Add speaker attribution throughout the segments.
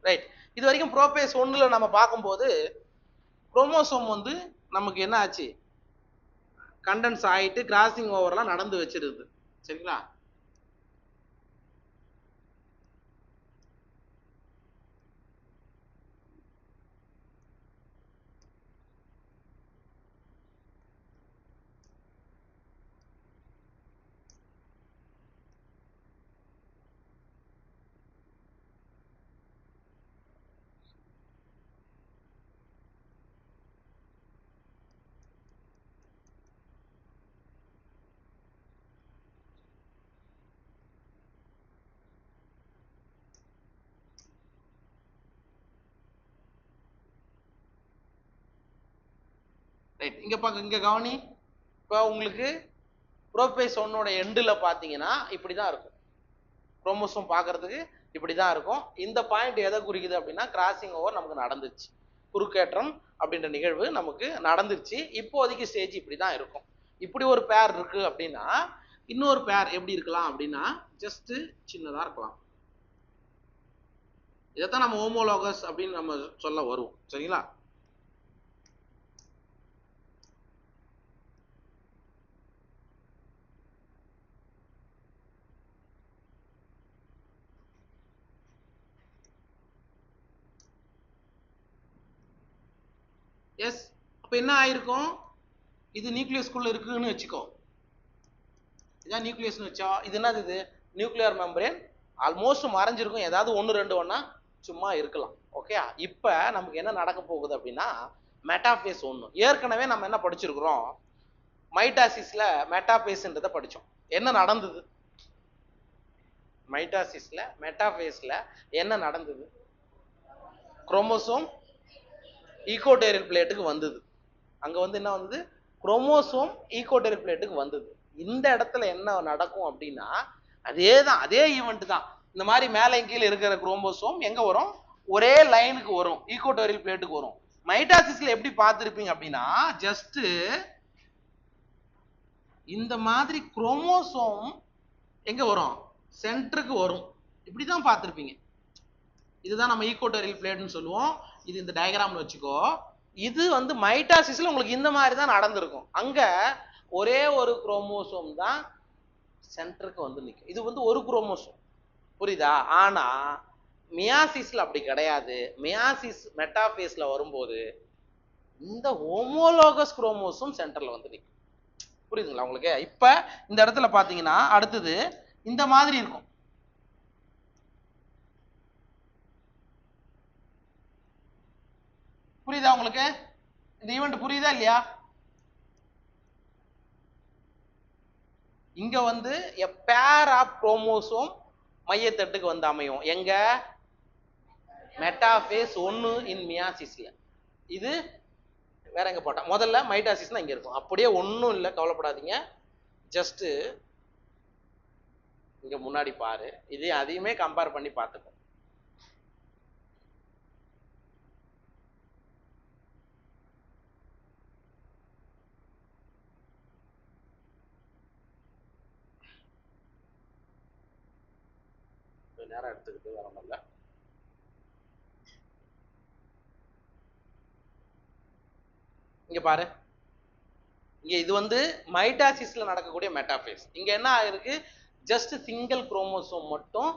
Speaker 1: Right. இது வரைக்கும் ProBass 1ல நம்ம பார்க்கும்போது குரோமோசோம் வந்து நமக்கு என்ன ஆச்சு, கண்டென்ஸ் ஆயிட்டு கிராசிங் ஓவர்லாம் நடந்து வச்சிருது. சரிங்களா? ரைட். இங்க கவனி. இப்போ உங்களுக்கு ப்ரோபேஸ் 1ஓட எண்டில் பார்த்தீங்கன்னா இப்படி தான் இருக்கும். குரோமோசோம் பார்க்கறதுக்கு இப்படி தான் இருக்கும். இந்த பாயிண்ட் எதை குறிக்குது அப்படின்னா கிராசிங் ஓவர் நமக்கு நடந்துச்சு, குறுக்கேற்றம் அப்படின்ற நிகழ்வு நமக்கு நடந்துருச்சு. இப்போதைக்கு ஸ்டேஜ் இப்படி தான் இருக்கும். இப்படி ஒரு பேர் இருக்கு அப்படின்னா இன்னொரு பேர் எப்படி இருக்கலாம் அப்படின்னா ஜஸ்ட் சின்னதாக இருக்கலாம். இதைத்தான் நம்ம ஹோமோலோகஸ் அப்படின்னு நம்ம சொல்ல வருவோம். சரிங்களா? எஸ். அப்போ என்ன ஆயிருக்கும், இது நியூக்ளியஸ்குள்ள இருக்குன்னு வச்சுக்கோ. இதான் நியூக்ளியஸ்னு வச்சா இது என்னது, இது நியூக்ளியர் மெம்பரேன் ஆல்மோஸ்ட் மறைஞ்சிருக்கும். ஏதாவது 1-2 ஒன்னா சும்மா இருக்கலாம். ஓகே. இப்போ நமக்கு என்ன நடக்க போகுது அப்படின்னா மெட்டாஃபேஸ் 1. ஏற்கனவே நம்ம என்ன படிச்சிருக்கிறோம், மைட்டாசிஸ்ல மெட்டாஃபேஸ்ன்றதை படித்தோம். என்ன நடந்தது மைட்டாசிஸ்ல மெட்டாஃபேஸ்ல என்ன நடந்தது, குரோமோசோம் ஈகோடெரியல் பிளேட்டுக்கு வந்தது. அங்க வந்து என்ன வந்தது, குரோமோசோம் ஈகோடெரியல் பிளேட்டுக்கு வந்தது. இந்த இடத்துல என்ன நடக்கும் அப்படின்னா அதேதான், அதே ஈவெண்ட் தான். இந்த மாதிரி மேலே கீழே இருக்கிற குரோமோசோம் எங்க வரும், ஒரே லைனுக்கு வரும், ஈகோடெரியல் பிளேட்டுக்கு வரும். மைட்டாசிஸ்ல எப்படி பார்த்திருப்பீங்க அப்படின்னா ஜஸ்ட் இந்த மாதிரி குரோமோசோம் எங்க வரும், சென்டருக்கு வரும். இப்படிதான் பார்த்திருப்பீங்க. இதுதான் நம்ம ஈகோடெரியல் பிளேட்னு சொல்லுவோம். இது இந்த டயக்ராம்ல வச்சுக்கோ. இது வந்து மைட்டாசிஸ்ல உங்களுக்கு இந்த மாதிரி தான் நடந்திருக்கும். அங்க ஒரே ஒரு குரோமோசோம் தான் சென்டருக்கு வந்து நிற்கும். இது வந்து ஒரு குரோமோசோம், புரியுதா? ஆனா மியாசிஸ்ல அப்படி கிடையாது. மியாசிஸ் மெட்டாஃபேஸ்ல வரும்போது இந்த ஹோமோலோகஸ் குரோமோசோம் சென்டர்ல வந்து நிற்கும். புரியுதுங்களா உங்களுக்கு? இப்ப இந்த இடத்துல பாத்தீங்கன்னா அடுத்தது இந்த மாதிரி இருக்கும். புரியுதா உங்களுக்கு? இந்த ஈவெண்ட் புரியுதா இல்லையா? இங்க வந்து a pair of chromosome மையத்தட்டுக்கு வந்து அமையும். எங்க மெட்டாஃபேஸ் 1 இன் மியாசிஸ்ல. இது வேற எங்க போட்டா, முதல்ல மைட்டாசிஸ்னா இங்க இருக்கும். அப்படியே ஒன்றும் இல்லை, கவலைப்படாதீங்க. ஜஸ்ட் இங்க முன்னாடி பாரு, இது அதையுமே கம்பேர் பண்ணி பார்த்துக்கோ. நேரம் எடுத்துக்கிட்டு வர முடியல. இங்க பாரு, இங்க இது வந்து மைட்டாசிஸ்ல நடக்கக்கூடிய மெட்டாஃபேஸ். இங்க என்ன ஆயிருக்கு, ஜஸ்ட் சிங்கிள் குரோமோசோம் மட்டும்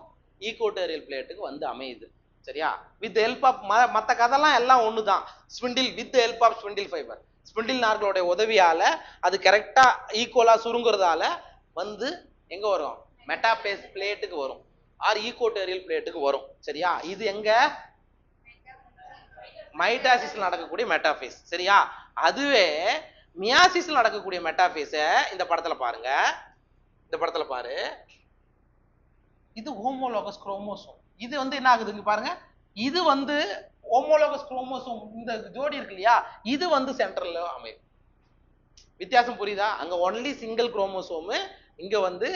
Speaker 1: ஈகோடெரியல் பிளேட்டுக்கு வந்து அமையுது. சரியா? வித் ஹெல்ப் ஆஃப் மற்ற கதெல்லாம் எல்லாம் ஒண்ணுதான். Spindle with help of spindle fibre, spindle நார்களுடைய உதவியால அது கரெக்டா ஈக்குவலா சுருங்குறதால வந்து எங்க வரும், மெட்டாஃபேஸ் பிளேட்டுக்கு வரும், ஆர் ஈகோடெரியல் பிளேட்டுக்கு வரும். சரியா? இது எங்க மைட்டாசிஸ்ல நடக்கக்கூடிய மெட்டாஃபேஸ். சரியா? அதுவே மியாசிஸ்ல நடக்கக்கூடிய மெட்டாஃபேஸ இந்த படத்துல பாருங்க. இந்த படத்துல பாரு, இது ஹோமோலோகஸ் குரோமோசோம். இது வந்து என்ன ஆகுது இங்க பாருங்க, இது வந்து ஹோமோலோகஸ் குரோமோசோம், இந்த ஜோடி இருக்கு இல்லையா, இது வந்து சென்ட்ரல்ல அமையும். வித்தியாசம் புரியுதா? அங்க ஒன்லி சிங்கிள் குரோமோசோம், இங்க வந்து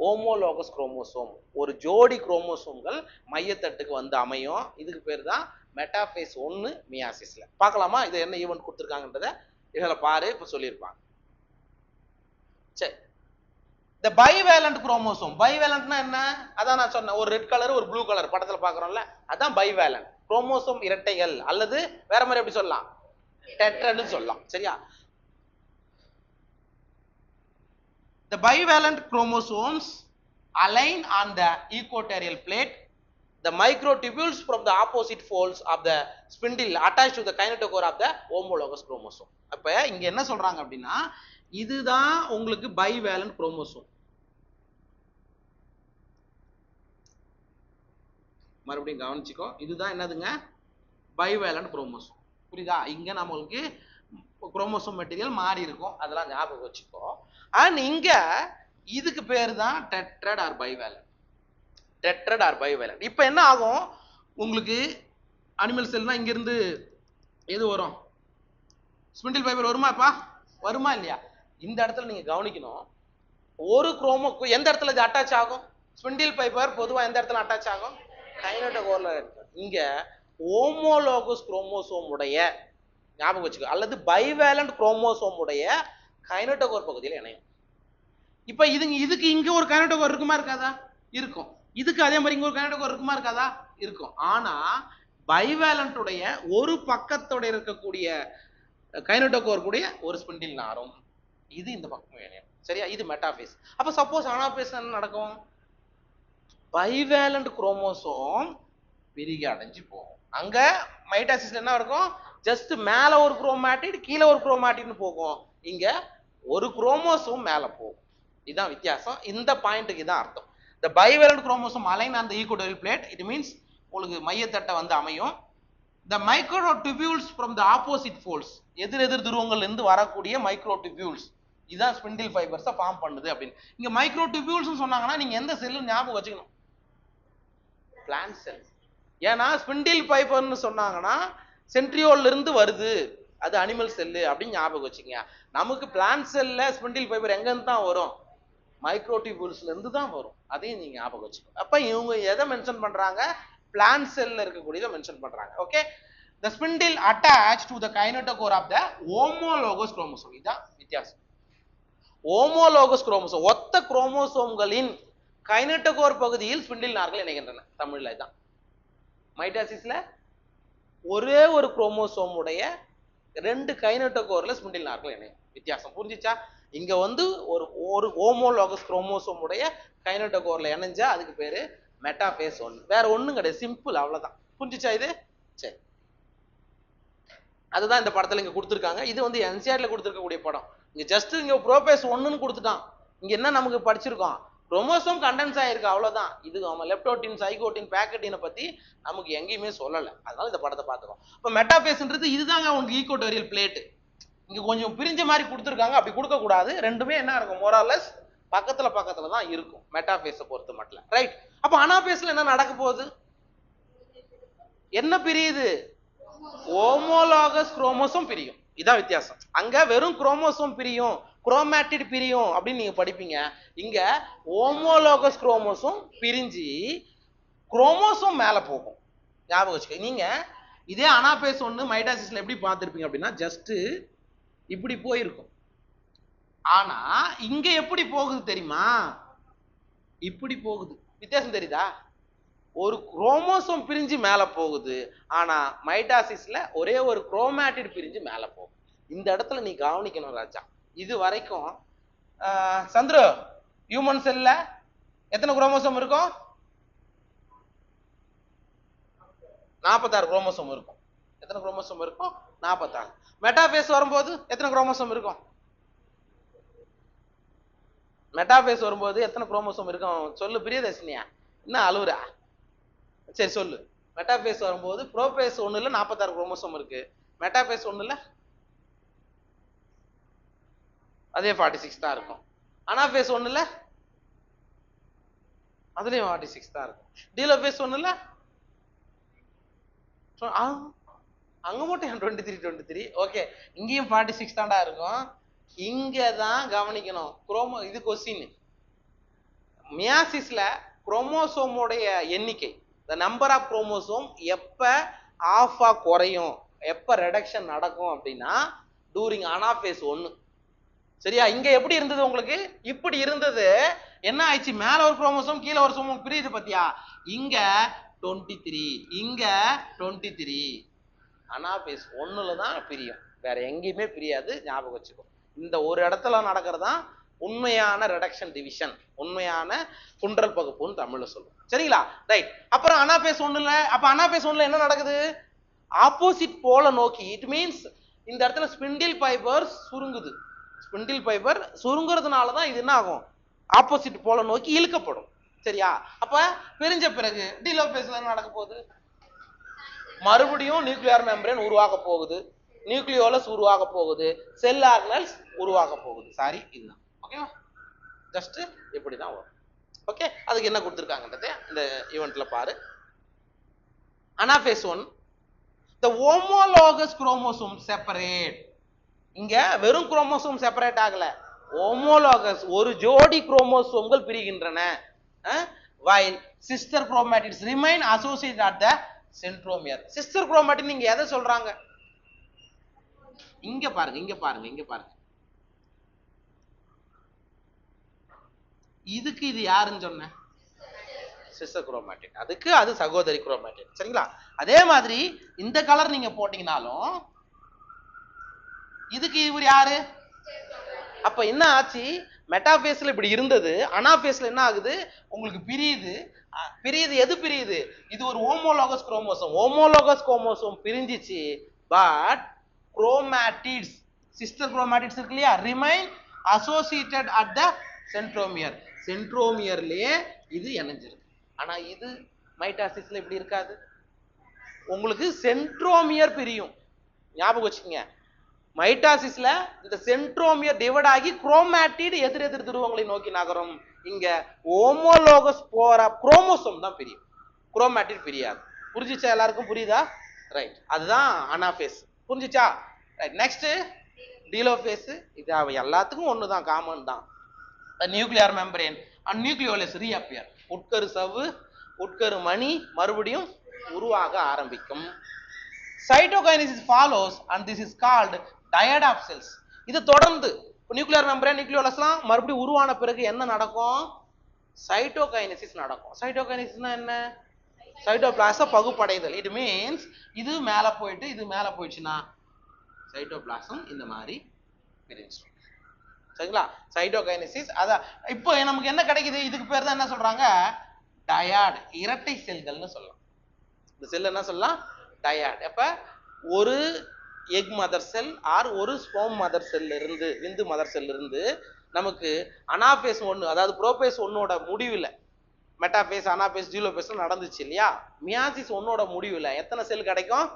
Speaker 1: ஹோமோலோகஸ் குரோமோசோம். ஒரு ஜோடி குரோமோசோம்கள் மையத்தட்டுக்கு வந்து அமையும். இதுக்கு பேர் தான் மெட்டாஃபேஸ் 1 மியாசிஸ்ல. பார்க்கலாமா இது என்ன ஈவென்ட் கொடுத்துருக்காங்கன்றத? இதில் பாரு, இப்போ சொல்லியிருப்பாங்க. சரி, இந்த பைவேலண்ட் குரோமோசோம். பைவேலண்ட்னா என்ன? அதான் நான் சொன்னேன், ஒரு ரெட் கலர் ஒரு ப்ளூ கலர் படத்தில் பார்க்குறோம்ல, அதான் பைவேலண்ட் குரோமோசோம் இரட்டைகள் அல்லது வேற மாதிரி எப்படி சொல்லலாம், டெட்ரான்னு சொல்லலாம். சரியா? The bivalent chromosomes align on the equatorial plate. The microtubules from the opposite folds of the spindle attached to the kinetochore of the homologous chromosome. அப்ப இங்க என்ன சொல்றாங்க அப்படின்னா, இதுதான் உங்களுக்கு bivalent chromosome. மறுபடியும் கவனிச்சுக்கோ, இதுதான் என்னதுங்க, bivalent chromosome. புரியுதா? இங்க நம்மளுக்கு குரோமோசோம் மெட்டீரியல் மாறி இருக்கும், அதெல்லாம் ஞாபகம் வச்சுக்கோ. அண்ட் இங்க இதுக்கு பேர் தான் tetrad or bivalent. Tetrad or bivalent. இப்போ என்ன ஆகும் உங்களுக்கு, அனிமல் செல்னா இங்க இருந்து எது வரும், ஸ்பிண்டில் ஃபைபர் வருமாப்பா, வருமா இல்லையா? இந்த இடத்துல நீங்க கவனிக்கணும், ஒரு குரோமோ எந்த இடத்துல இது அட்டாச் ஆகும், ஸ்பிண்டில் ஃபைபர் பொதுவா எந்த இடத்துல அட்டாச் ஆகும், கைனோடோகோர்ல இருக்கு. இங்க ஹோமோலோகஸ் குரோமோசோம் உடைய, ஞாபகம் வச்சுக்கோ, அல்லது பைவேலண்ட் குரோமோசோம் உடைய கைனோடோகோர் பகுதியில் இணையும். இப்ப இதுக்கு இங்க ஒரு கைனோடோகோர் இருக்குமா இருக்காதா, இருக்கும். இதுக்கு அதே மாதிரி இங்க ஒரு கைனோடோகோர் இருக்குமா இருக்காதா, இருக்கும். ஆனா பைவேலண்ட் உடைய ஒரு பக்கத்தோட இருக்கக்கூடிய கைனோடோகோர் கூடிய ஒரு ஸ்பிண்டில் நாரும், இது இந்த பக்கம் இணையும். சரியா? இது மெட்டாஃபேஸ். அப்ப சப்போஸ் அனாஃபேஸ் என்ன நடக்கும், பைவேலண்ட் குரோமோசோம் பிரிகை அடைஞ்சு போகும். அங்க மைட்டாசிஸ்ல என்ன இருக்கும், ஜஸ்ட் மேல ஒரு குரோமாட்டிட் கீழே ஒரு குரோமாட்டிட்னு போகும், இங்க ஒரு குரோமோசோம் மேல போகும். இதுதான் வித்தியாசம். இந்த பாயிண்ட்டுக்கு தான் அர்த்தம். The bivalent chromosome align on the equatorial plate. It means உங்களுக்கு மையத்தட்டை வந்து அமையும். The microtubules from the opposite folds, எதிர் துருவங்கள்ல இருந்து வரக்கூடிய மைக்ரோடிபியூல்ஸ், இதுதான் ஸ்பிண்டில் ஃபைபர்ஸை ஃபார்ம் பண்ணுது அப்படின்னு. இங்க மைக்ரோடிபியூல்ஸ் சொன்னாங்கன்னா நீங்க எந்த செல்லும் ஞாபகம் வச்சுக்கணும், பிளான்ட் செல். ஏன்னா ஸ்பிண்டில் ஃபைபர்னு சொன்னாங்கன்னா சென்ட்ரியோல்ல இருந்து வருது, அது அனிமல் செல்லு அப்படின்னு ஞாபகம் வச்சுங்க. நமக்கு பிளான்ட் செல்ல ஸ்பிண்டில் ஃபைபர் எங்க இருந்து தான் வரும், மைக்ரோடிபியூல்ஸ்ல இருந்து தான் வரும். அதையும் நீங்க ஞாபகம் வச்சுக்கணும். அப்ப இவங்க எதை மென்ஷன் பண்றாங்க, பிளான்ட் செல்ல இருக்கக்கூடியதை மென்ஷன் பண்றாங்க. Okay. The spindle attached to the kinetochore of the homologous chromosome. இதுதான் வித்தியாசம். ஹோமோலோகஸ் குரோமோசோம், ஒத்த குரோமோசோம்களின் கைனட்டோகோர் பகுதியில் ஸ்பிண்டில் நார்கள் இணைகின்றன. தமிழ்ல இதுதான். மைட்டாசிஸ்ல ஒரே ஒரு குரோமோசோம் உடைய ரெண்டு கைனட்டோகோர்ல ஸ்பிண்டில் நார்கள் இணையும். வித்தியாசம் புரிஞ்சிச்சா? இங்க வந்து ஒரு ஹோமோலோகஸ் குரோமோசோம் உடைய கைனட்டோகோர்ல இணைஞ்சா அதுக்கு பேரு மெட்டாஃபேஸ் 1. வேற ஒண்ணும் கிடையாது, சிம்பிள், அவ்வளவுதான். புரிஞ்சிச்சா இது? சரி, அதுதான் இந்த படத்துல இங்க கொடுத்துருக்காங்க. இது வந்து என்சிஆர்ல கொடுத்துருக்கக்கூடிய படம். இங்க ஜஸ்ட் இங்க ப்ரோபேஸ் 1ன்னு கொடுத்துட்டான். இங்க என்ன நமக்கு படிச்சிருக்கோம், குரோமோசோம் கண்டென்ஸ் ஆயிருக்கு, அவ்வளவுதான். இது நம்ம லெப்டோட்டின், சைகோட்டின், பேக்கட்டினை பத்தி நமக்கு எங்கேயுமே சொல்லலை. அதனால இந்த படத்தை பார்த்துக்கோம். இப்போ மெட்டாஃபேஸ்ன்றது இதுதாங்க உங்களுக்கு ஈக்குவட்டோரியல் பிளேட். இங்க கொஞ்சம் பிரிஞ்ச மாதிரி கொடுத்துருக்காங்க, அப்படி கொடுக்க கூடாது. ரெண்டுமே என்ன இருக்கும், மோராலஸ் பக்கத்துல தான் இருக்கும் மெட்டாஃபேஸை பொறுத்த மட்டும். ரைட். அப்ப அனாஃபேஸ்ல என்ன நடக்க போகுது, என்ன பிரியுது, ஹோமோலோகஸ் குரோமோசோம் பிரியும். இதான் வித்தியாசம். அங்க வெறும் குரோமோசோம் பிரியும், குரோமேட்டிட் பிரியும் அப்படின்னு நீங்க படிப்பீங்க. இங்க ஹோமோலோகஸ் குரோமோசோம் பிரிஞ்சு குரோமோசோம் மேல போகும். ஞாபகம் வச்சுக்க. நீங்க இதே அனாபேஸ் 1 மைட்டாசிஸ்ல எப்படி பார்த்திருப்பீங்க அப்படின்னா ஜஸ்ட் இப்படி போயிருக்கும். ஆனா இங்க எப்படி போகுது தெரியுமா, இப்படி போகுது. வித்தியாசம் தெரியுதா? ஒரு குரோமோசோம் பிரிஞ்சு மேல போகுது, ஆனா மைட்டாசிஸ்ல ஒரே ஒரு குரோமேட்டிட் பிரிஞ்சு மேல போகும். இந்த இடத்துல நீ கவனிக்கணும் ராஜா. இது வரைக்கும் சந்திர ஹியூமன் செல்ல எத்தனை குரோமோசோம் இருக்கும், 46 குரோமோசோம் இருக்கும். எத்தனை குரோமோசோம் இருக்கும், 46. மெட்டாஃபேஸ் வரும்போது எத்தனை குரோமோசோம் இருக்கும், மெட்டாஃபேஸ் வரும்போது எத்தனை குரோமோசோம் இருக்கும் சொல்லு பிரியதர்ஷினியா, என்ன அழுவுறா? சரி சொல்லு. மெட்டாஃபேஸ் வரும்போது ப்ரோபேஸ் 1ல 46 குரோமோசோம் இருக்கு, மெட்டாஃபேஸ் 1ல அதே 46 தான் இருக்கும். அனாஃபேஸ் 1ல அதுலயும் 46 தான் இருக்கும். டீலோபேஸ் 1ல அங்க மட்டும் 23. ஓகே, இங்கேயும் 46 தாண்டா இருக்கும். இங்கதான் கவனிக்கணும் குரோமோ. இது கொஸ்டின். மியாசிஸ்ல குரோமோசோமோடைய எண்ணிக்கை, the number of chromosome எப்ப ஆஃபா குறையும், எப்ப ரெடக்ஷன் நடக்கும் அப்படின்னா டூரிங் அனாஃபேஸ் 1. சரியா? இங்க எப்படி இருந்தது உங்களுக்கு, இப்படி இருந்தது. என்ன ஆயிடுச்சு, மேல ஒரு குரோமோசோம் கீழே ஒரு சோமம் பிரியுது பத்தியா. இங்க 23, இங்க 23. அனாபேஸ் 1ல தான் பிரியும், வேற எங்கேயுமே பிரியாது, ஞாபகம் வச்சுக்கோ. இந்த ஒரு இடத்துல நடக்கிறதா உண்மையான ரிடக்ஷன் டிவிஷன், உண்மையான குன்றல் பகுப்புன்னு தமிழ்ல சொல்லுவோம். சரிங்களா? ரைட். அப்புறம் அனாபேஸ் 1ல, அப்ப அனாபேஸ் 1ல என்ன நடக்குது? ஆப்போசிட் போல நோக்கி, இட் மீன்ஸ் இந்த இடத்துல ஸ்பிண்டில் ஃபைபர் சுருங்குது. ஸ்பிண்டில் ஃபைபர் சுருங்குறதுனால தான் இது என்ன ஆகும்? ஆப்போசிட் போல நோக்கி இழுக்கப்படும். சரியா? அப்ப பிரிஞ்ச பிறகு டீலோபேஸ்ல என்ன நடக்க போகுது? மறுபடியும் நியூக்ளியர் மெம்பரேன் உருவாக போகுது, நியூக்ளியோலஸ் உருவாக போகுது, செல் ஆர்கனல்ஸ் உருவாக போகுது. சாரி, இதுதான். ஓகேவா? ஜஸ்ட் இப்படிதான் வரும். ஓகே, அதுக்கு என்ன கொடுத்துருக்காங்கன்றத இந்த ஈவெண்ட்ல பாரு. Anaphase 1, the homologous chromosome separate. இங்க வெறும் குரோமோசோம் செப்பரேட் ஆகல, ஹோமோலோகஸ் ஒரு ஜோடி குரோமோசோம்கள் பிரிகின்றன. while sister chromatids remain associated at the centromere. sister chromatid நீங்க எதை சொல்றாங்க? இங்க பாருங்க, இங்க பாருங்க, இங்க பாருங்க. இதுக்கு இது யாருன்னு சொன்ன? Sister chromatid. அதுக்கு அது சகோதரி குரோமேட்டிட். சரிங்களா? அதே மாதிரி இந்த கலர் நீங்க போட்டீங்கனாலும் இதுக்கு இவர் யாரு? அப்ப என்ன ஆச்சு? மெட்டாபேஸ்ல இப்படி இருந்தது, அனாபேஸ்ல என்ன ஆகுது? உங்களுக்கு பிரியுது. பிரியுது, எது பிரியுது? இது ஒரு ஹோமோலோகஸ் குரோமோசோம். ஹோமோலோகஸ் குரோமோசோம் பிரிஞ்சிச்சு, பட் குரோமேட்டிட்ஸ், சிஸ்டர் குரோமேட்டிட்ஸ் இருக்கு இல்லையா, remain associated at the centromere. சென்ட்ரோமியர்லயே இது இணைஞ்சிருக்கு. ஆனா இது மைட்டாசிஸ்ல இப்படி இருக்காது. உங்களுக்கு சென்ட்ரோமியர் பிரியும், ஞாபகம் வச்சுக்கோங்க. மைட்டாசிஸ்ல இந்த சென்ட்ரோமியர் டிவைட் ஆகி குரோமேட்டிட் எதிர் எதிர் துருவங்களை நோக்கி நகரும். இங்க ஹோமோலோகஸ் போற குரோமோசோம் தான் பிரியும், குரோமேட்டிட் பிரியாது. புரிஞ்சிச்சா? எல்லாருக்கும் புரியுதா? ரைட். அதுதான் அனாபேஸ். புரிஞ்சிச்சா? ரைட். Next telophase. இது எல்லாத்துக்கும் ஒண்ணுதான், காமன் தான். Nuclear membrane and nucleolus reappear. உட்கரு சவ்வு, உட்கரு மணி மறுபடியும் உருவாக ஆரம்பிக்கும். cytokinesis follows and this is called dyad of cells. இது தொடர்ந்து நியூக்ளியர் மெம்பரேன் நியூக்ளியோலஸ்லாம் மறுபடியும் உருவான பிறகு என்ன நடக்கும்? சைட்டோகைனசிஸ் நடக்கும். சைட்டோகைனசிஸ்னா என்ன? சைட்டோபிளாசம் பகுப்படைதல். இட் மீன்ஸ் இது மேல போயிட்டு இது மேல போயிடுச்சுன்னா சைட்டோபிளாசம் இந்த மாதிரி பிரிஞ்சிடும். சரிங்களா? சைட்டோகைனசிஸ். அதான் இப்போ நமக்கு என்ன கிடைக்குது? இதுக்கு பேர் தான் என்ன சொல்றாங்க? டயாட், இரட்டை செல்கள்னு சொல்லலாம். இந்த செல் என்ன சொல்லலாம்? டயாட். அப்ப ஒரு எக் மதர் செல் ஆர் ஒரு ஸ்பெர்ம் மதர் செல்ல இருந்து, விந்து மதர் செல்ல இருந்து நமக்கு அனாபேஸ் 1, அதாவது புரோபேஸ் 1ஓட முடிவுல மெட்டாபேஸ், அனாபேஸ், டீலோபேஸ் நடந்துச்சு இல்லையா? மியாசிஸ் 1ஓட முடிவுல எத்தனை செல் கிடைக்கும்?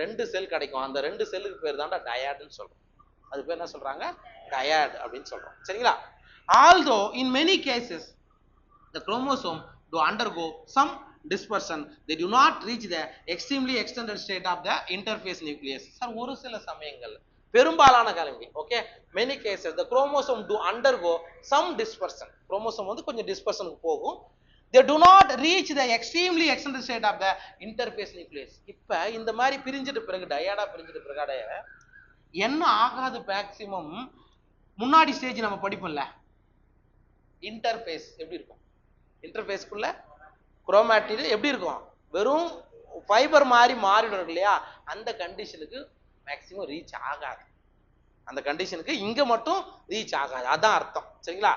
Speaker 1: 2 செல் கிடைக்கும். அந்த 2 செல்லுக்கு பேர் தான்டா டயாட்னு சொல்றோம். அது பேர் என்ன சொல்றாங்க? டயாட் அப்படின்னு சொல்றோம். சரிங்களா? although in many cases the chromosome do undergo some dispersion, they do not reach the extremely extended state of the interphase nucleus. Sir, ஒரு சில சமயங்கள், பெரும்பாலான காலங்கள், okay, many cases the chromosome do undergo some dispersion. Chromosome வந்து கொஞ்சம் டிஸ்பர்ஷனுக்கு போகும். they do not reach the extremely extended state of the interphase nucleus. இப்ப இந்த மாதிரி பிரிஞ்சிட்ட பிறகு, டயாடா பிரிஞ்சிட்ட பிறகு என்ன ஆகாது? மேக்சிமம் முன்னாடி ஸ்டேஜ் நம்ம படிப்போம்ல, இன்டர்பேஸ் எப்படி இருக்கும்? இன்டர்பேஸ்க்குள்ள குரோமேட்டிட் எப்படி இருக்கும்? வெறும் ஃபைபர் மாதிரி மாறிடும் இல்லையா? அந்த கண்டிஷனுக்கு மேக்சிமம் ரீச் ஆகாது. அந்த கண்டிஷனுக்கு இங்க மட்டும் ரீச் ஆகாது, அதான் அர்த்தம். சரிங்களா?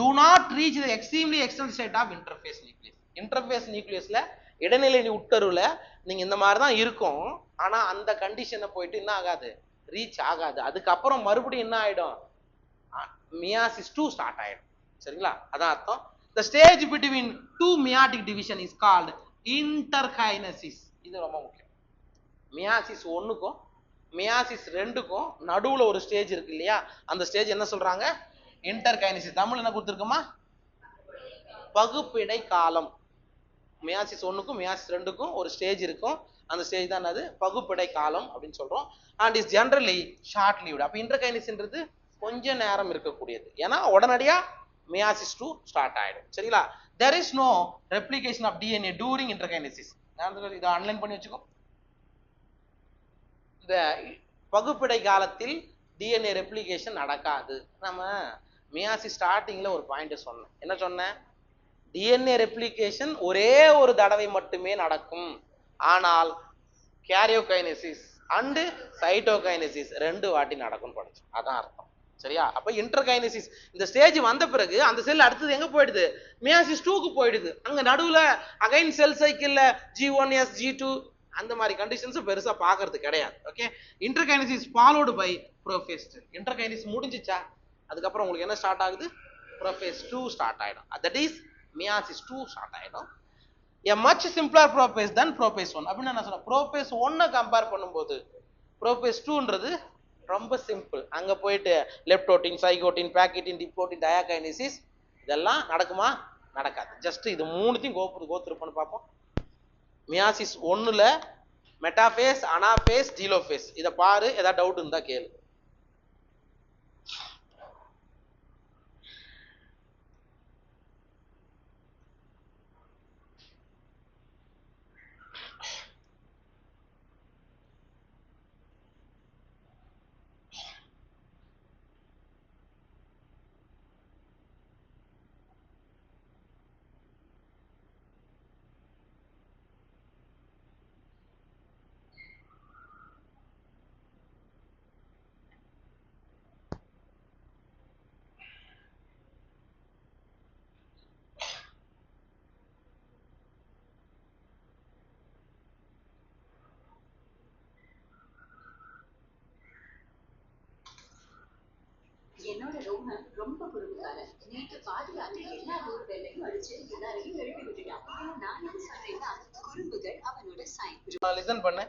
Speaker 1: do not reach the extremely extended state of interphase nucleus. interphase nucleusல இடைநிலை உட்கருல நீங்க இந்த மாதிரி தான் இருக்கும். ஆனா அந்த கண்டிஷனை போயிட்டு என்ன ஆகாது? ரீச் ஆகாது. அதுக்கப்புறம் மறுபடியும் என்ன ஆயிடும்? மியாசிஸ் 2 ஸ்டார்ட் ஆயிடும். சரிங்களா? அதான் அர்த்தம். the stage between two meiotic division is called interkinesis. இது ரொம்ப முக்கியம். மியாசிஸ் 1க்கும் மியாசிஸ் 2க்கும் நடுவுல ஒரு ஸ்டேஜ் இருக்கு இல்லையா? அந்த ஸ்டேஜ் என்ன சொல்றாங்க? இன்டர்கைனசிஸ். தமிழ் என்ன கொடுத்துருக்கோமா? பகுப்பிடை காலம். மியாசிஸ் 1க்கும் மியாசிஸ் 2க்கும் ஒரு ஸ்டேஜ் இருக்கும். அந்த ஸ்டேஜ் தான் அது பகுப்பிடை காலம் அப்படின்னு சொல்றோம். And is generally short lived. அப்ப இன்டர்கைனசிஸ்ன்றது கொஞ்ச நேரம் இருக்கக்கூடியது. ஏன்னா உடனடியா மியாசிஸ் 2 ஸ்டார்ட் ஆயிடும். சரிங்களா? there is no replication of DNA during interkinesis. இதை அன்லைன் பண்ணி வச்சுக்கோ. இந்த பகுப்பிடை காலத்தில் டிஎன்ஏ ரெப்ளிகேஷன் நடக்காது. நம்ம மியாசிஸ் ஸ்டார்டிங்ல ஒரு பாயிண்ட் சொன்னேன். என்ன சொன்னேன்? டிஎன்ஏ ரெப்ளிகேஷன் ஒரே ஒரு தடவை மட்டுமே நடக்கும். ஆனால் கேரியோகைனசிஸ் அண்டு சைட்டோகைனசிஸ் 2 வாட்டி நடக்கும்னு படிச்சோம். அதான் அர்த்தம். சரியா? அப்ப இன்டர்கைனசிஸ் இந்த ஸ்டேஜ் வந்த பிறகு அந்த செல் அடுத்தது எங்க போயிடுது? மியாசிஸ் 2க்கு போயிடுது. அங்க நடுவுல அகைன் செல் சைக்கிள்ல G1S G2 அந்த மாதிரி கண்டிஷன்ஸ் பெருசா பாக்குறது கிடையாது. Okay, interkinesis followed by prophase 2. Interkinesis முடிஞ்சிச்சா, அதுக்கப்புறம் உங்களுக்கு என்ன ஸ்டார்ட் ஆகுது? ப்ரோஃபேஸ் 2 ஸ்டார்ட் ஆயிடும். தட் இஸ் மியாசிஸ் 2 ஸ்டார்ட் ஆயிடும். a much simpler prophase than prophase 1. அப்படின்னா என்ன சொல்றேன்? prophase 1 கம்பேர் பண்ணும்போது prophase 2ன்றது ரொம்ப சிம்பிள். அங்க போயிட்டு லெப்டோட்டின், சைகோட்டின், பாக்கெட்டின், டிப்டோட்டின், டயாகைனசிஸ் இதெல்லாம் நடக்குமா? நடக்காது. ஜஸ்ட் இது மூணுத்தையும் கோத்ரூ பார்ப்போம். மியாசிஸ் 1ல மெட்டாஃபேஸ், அனாஃபேஸ், டீலோஃபேஸ். இதை பாரு, ஏதாவது டவுட் இருந்தா கேளு.
Speaker 2: என்னோட ரோஹன் ரொம்ப குறும்புக்காரன். நேற்று பாதுகாத்து எல்லா ஊர் வேலையும் அடிச்சு எல்லாரையும் எழுப்பி விட்டுட்டான். நான் என்ன சொல்றேன்னா, குறும்புகள் அவனோட சைன்.
Speaker 1: லிசன் பண்ணு.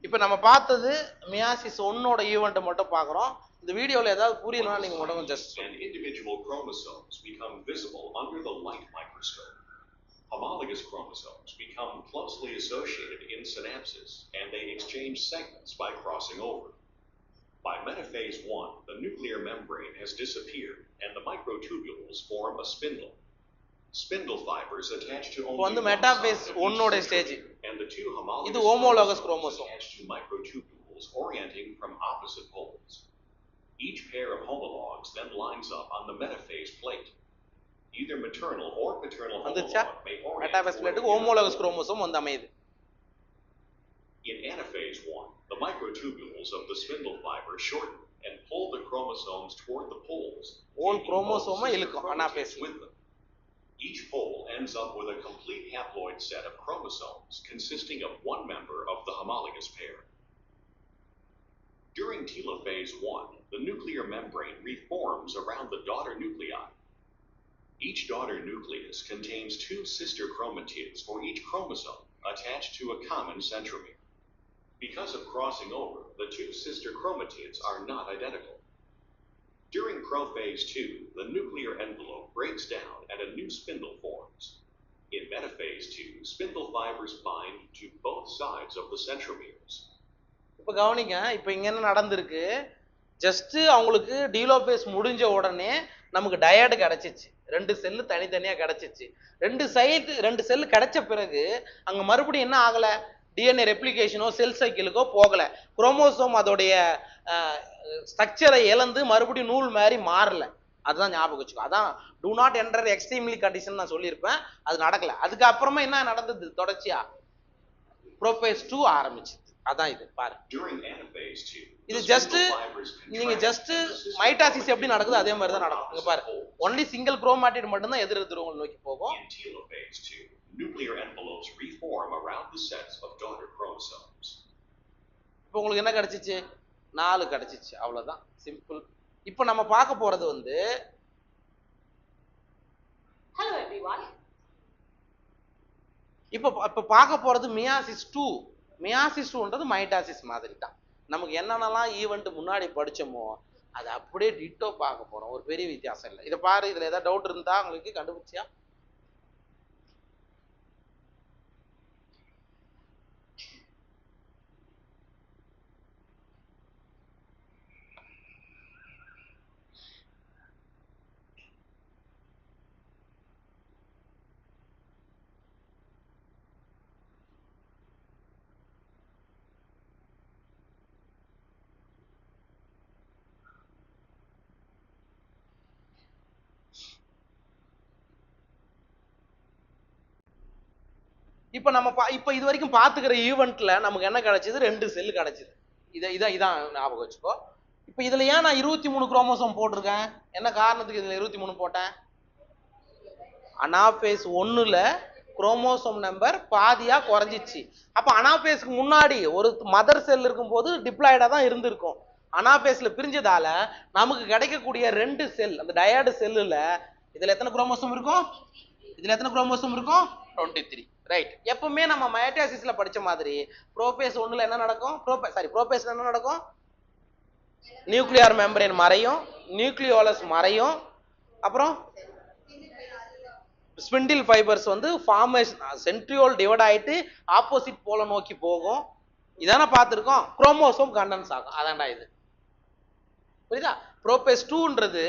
Speaker 1: இப்ப நம்ம பார்த்தது மியாசிஸ் 1ஓட ஈவெண்ட் மட்டும் பார்க்குறோம். இந்த வீடியோல ஏதாவது புரியணும்னா நீங்க மட்டும் just
Speaker 3: individual chromosomes become visible under the light microscope. Homologous chromosomes become closely associated in synapses and they exchange segments by crossing over. By metaphase 1, the nuclear membrane has disappeared and the microtubules form a spindle. Spindle fibers attach to only one
Speaker 1: metaphase 1 stage
Speaker 3: and the two homologous
Speaker 1: homologous chromosomes
Speaker 3: attach to microtubules orienting from opposite poles. Each pair of homologs then lines up on the metaphase plate. Either maternal or paternal homolog may orient
Speaker 1: metaphase plate homologous chromosome வந்து அமையுது.
Speaker 3: In anaphase 1, the microtubules of the spindle fiber shorten and pull the chromosomes toward the poles.
Speaker 1: One chromosome இழுக்கும் anaphase
Speaker 3: with them. Each pole ends up with a complete haploid set of chromosomes consisting of one member of the homologous pair. During telophase 1, the nuclear membrane reforms around the daughter nuclei. Each daughter nucleus contains two sister chromatids for each chromosome attached to a common centromere. Because of crossing over, the two sister chromatids are not identical. During prophase 2, the nuclear envelope breaks down and a new spindle forms. In metaphase 2, spindle fibers bind to both sides of the centromeres.
Speaker 1: இப்போ கவனிங்க, இப்போ இங்க என்ன நடந்திருக்கு? Just அவங்களுக்கு telophase முடிஞ்ச உடனே நமக்கு டயட் கிடைச்சிச்சு. 2 செல்லு தனித்தனியா கிடைச்சிச்சு. 2 செல்லு கிடைச்ச பிறகு அங்க மறுபடியும் என்ன ஆகல? டிஎன்ஏ ரெப்ளிகேஷனோ செல் சைக்கிளுக்கோ போகல. குரோமோசோம் அதோடைய ஸ்ட்ரக்சரை இழந்து மறுபடியும் நூல் மாதிரி மாறல. அதுதான் ஞாபகம் வச்சுக்கோ. அதான் do not enter extremely condition நான் சொல்லியிருப்பேன். அது நடக்கல. அதுக்கப்புறமா என்ன நடந்தது? தொடர்ச்சியா ப்ரோபேஸ் 2 ஆரம்பிச்சு. அதான் இது பாரு. இது ஜஸ்ட் நீங்க ஜஸ்ட் மைட்டாசிஸ் எப்படி நடக்குது அதே மாதிரி தான் நடக்கும். இங்க பாரு, ஒன்லி சிங்கிள் குரோமாட்டிட் மட்டும் தான் எதிர் துருவங்கள் நோக்கி போகும்.
Speaker 3: Nuclear envelopes reform around the sets of daughter chromosomes.
Speaker 1: இப்போ உங்களுக்கு என்ன கிடைச்சிச்சு? 4 கிடைச்சிச்சு. அவ்வளவுதான், சிம்பிள். இப்போ நம்ம பார்க்க போறது வந்து
Speaker 2: ஹலோ எவ்ரிவன்.
Speaker 1: இப்போ பார்க்க போறது மியாசிஸ் 2. மியாசிஸ் 2ன்றது மைட்டாசிஸ் மாதிரி தான். நமக்கு என்னென்னலாம் ஈவெண்ட் முன்னாடி படிச்சோமோ அதை அப்படியே டிட்டோ பார்க்க போறோம். ஒரு பெரிய வித்தியாசம் இல்லை. இதை பாரு, இதுல ஏதாவது டவுட் இருந்தா உங்களுக்கு கண்டுபிடிச்சியா? இப்ப நம்ம இப்ப இது வரைக்கும் பாத்துக்கிற ஈவெண்ட்ல நமக்கு என்ன கிடைச்சது? 2 செல் கிடைச்சது. இதான் ஞாபகம் வச்சுக்கோ. இப்ப இதுல ஏன் நான் 23 குரோமோசோம் போட்டிருக்கேன்? என்ன காரணத்துக்கு இதுல 23 போட்டேன்? அனாபேஸ் 1ல குரோமோசோம் நம்பர் பாதியா குறைஞ்சிச்சு. அப்ப அனாபேஸ்க்கு முன்னாடி ஒரு மதர் செல் இருக்கும்போது டிப்ளாய்டா தான் இருந்திருக்கும். அனாபேஸ்ல பிரிஞ்சதால நமக்கு கிடைக்கக்கூடிய 2 செல், அந்த டயர்டு செல்லுல இதுல எத்தனை குரோமோசோம் இருக்கும்? இதுல எத்தனை குரோமோசோம் இருக்கும்? 23. ரைட். எப்பவுமே நம்ம மைட்டாசிஸ்ல படிச்ச மாதிரி புரோபேஸ் 1ல என்ன நடக்கும்? புரோபேஸ்ல என்ன நடக்கும்? நியூக்ளியர் மெம்பரேன் மறையும், நியூக்ளியோலஸ் மறையும், அப்புறம் ஸ்பிண்டில் ஃபைபர்ஸ் வந்து ஃபார்மேஷன் சென்ட்ரியோல் டிவைட் ஆயிட்டு ஆப்போசிட் போல நோக்கி போகும். இதான பார்த்துருக்கோம். குரோமோசோம் கண்டென்ஸ் ஆகும். அதான்டா இது. புரியுதா? புரோபேஸ் 2ன்றது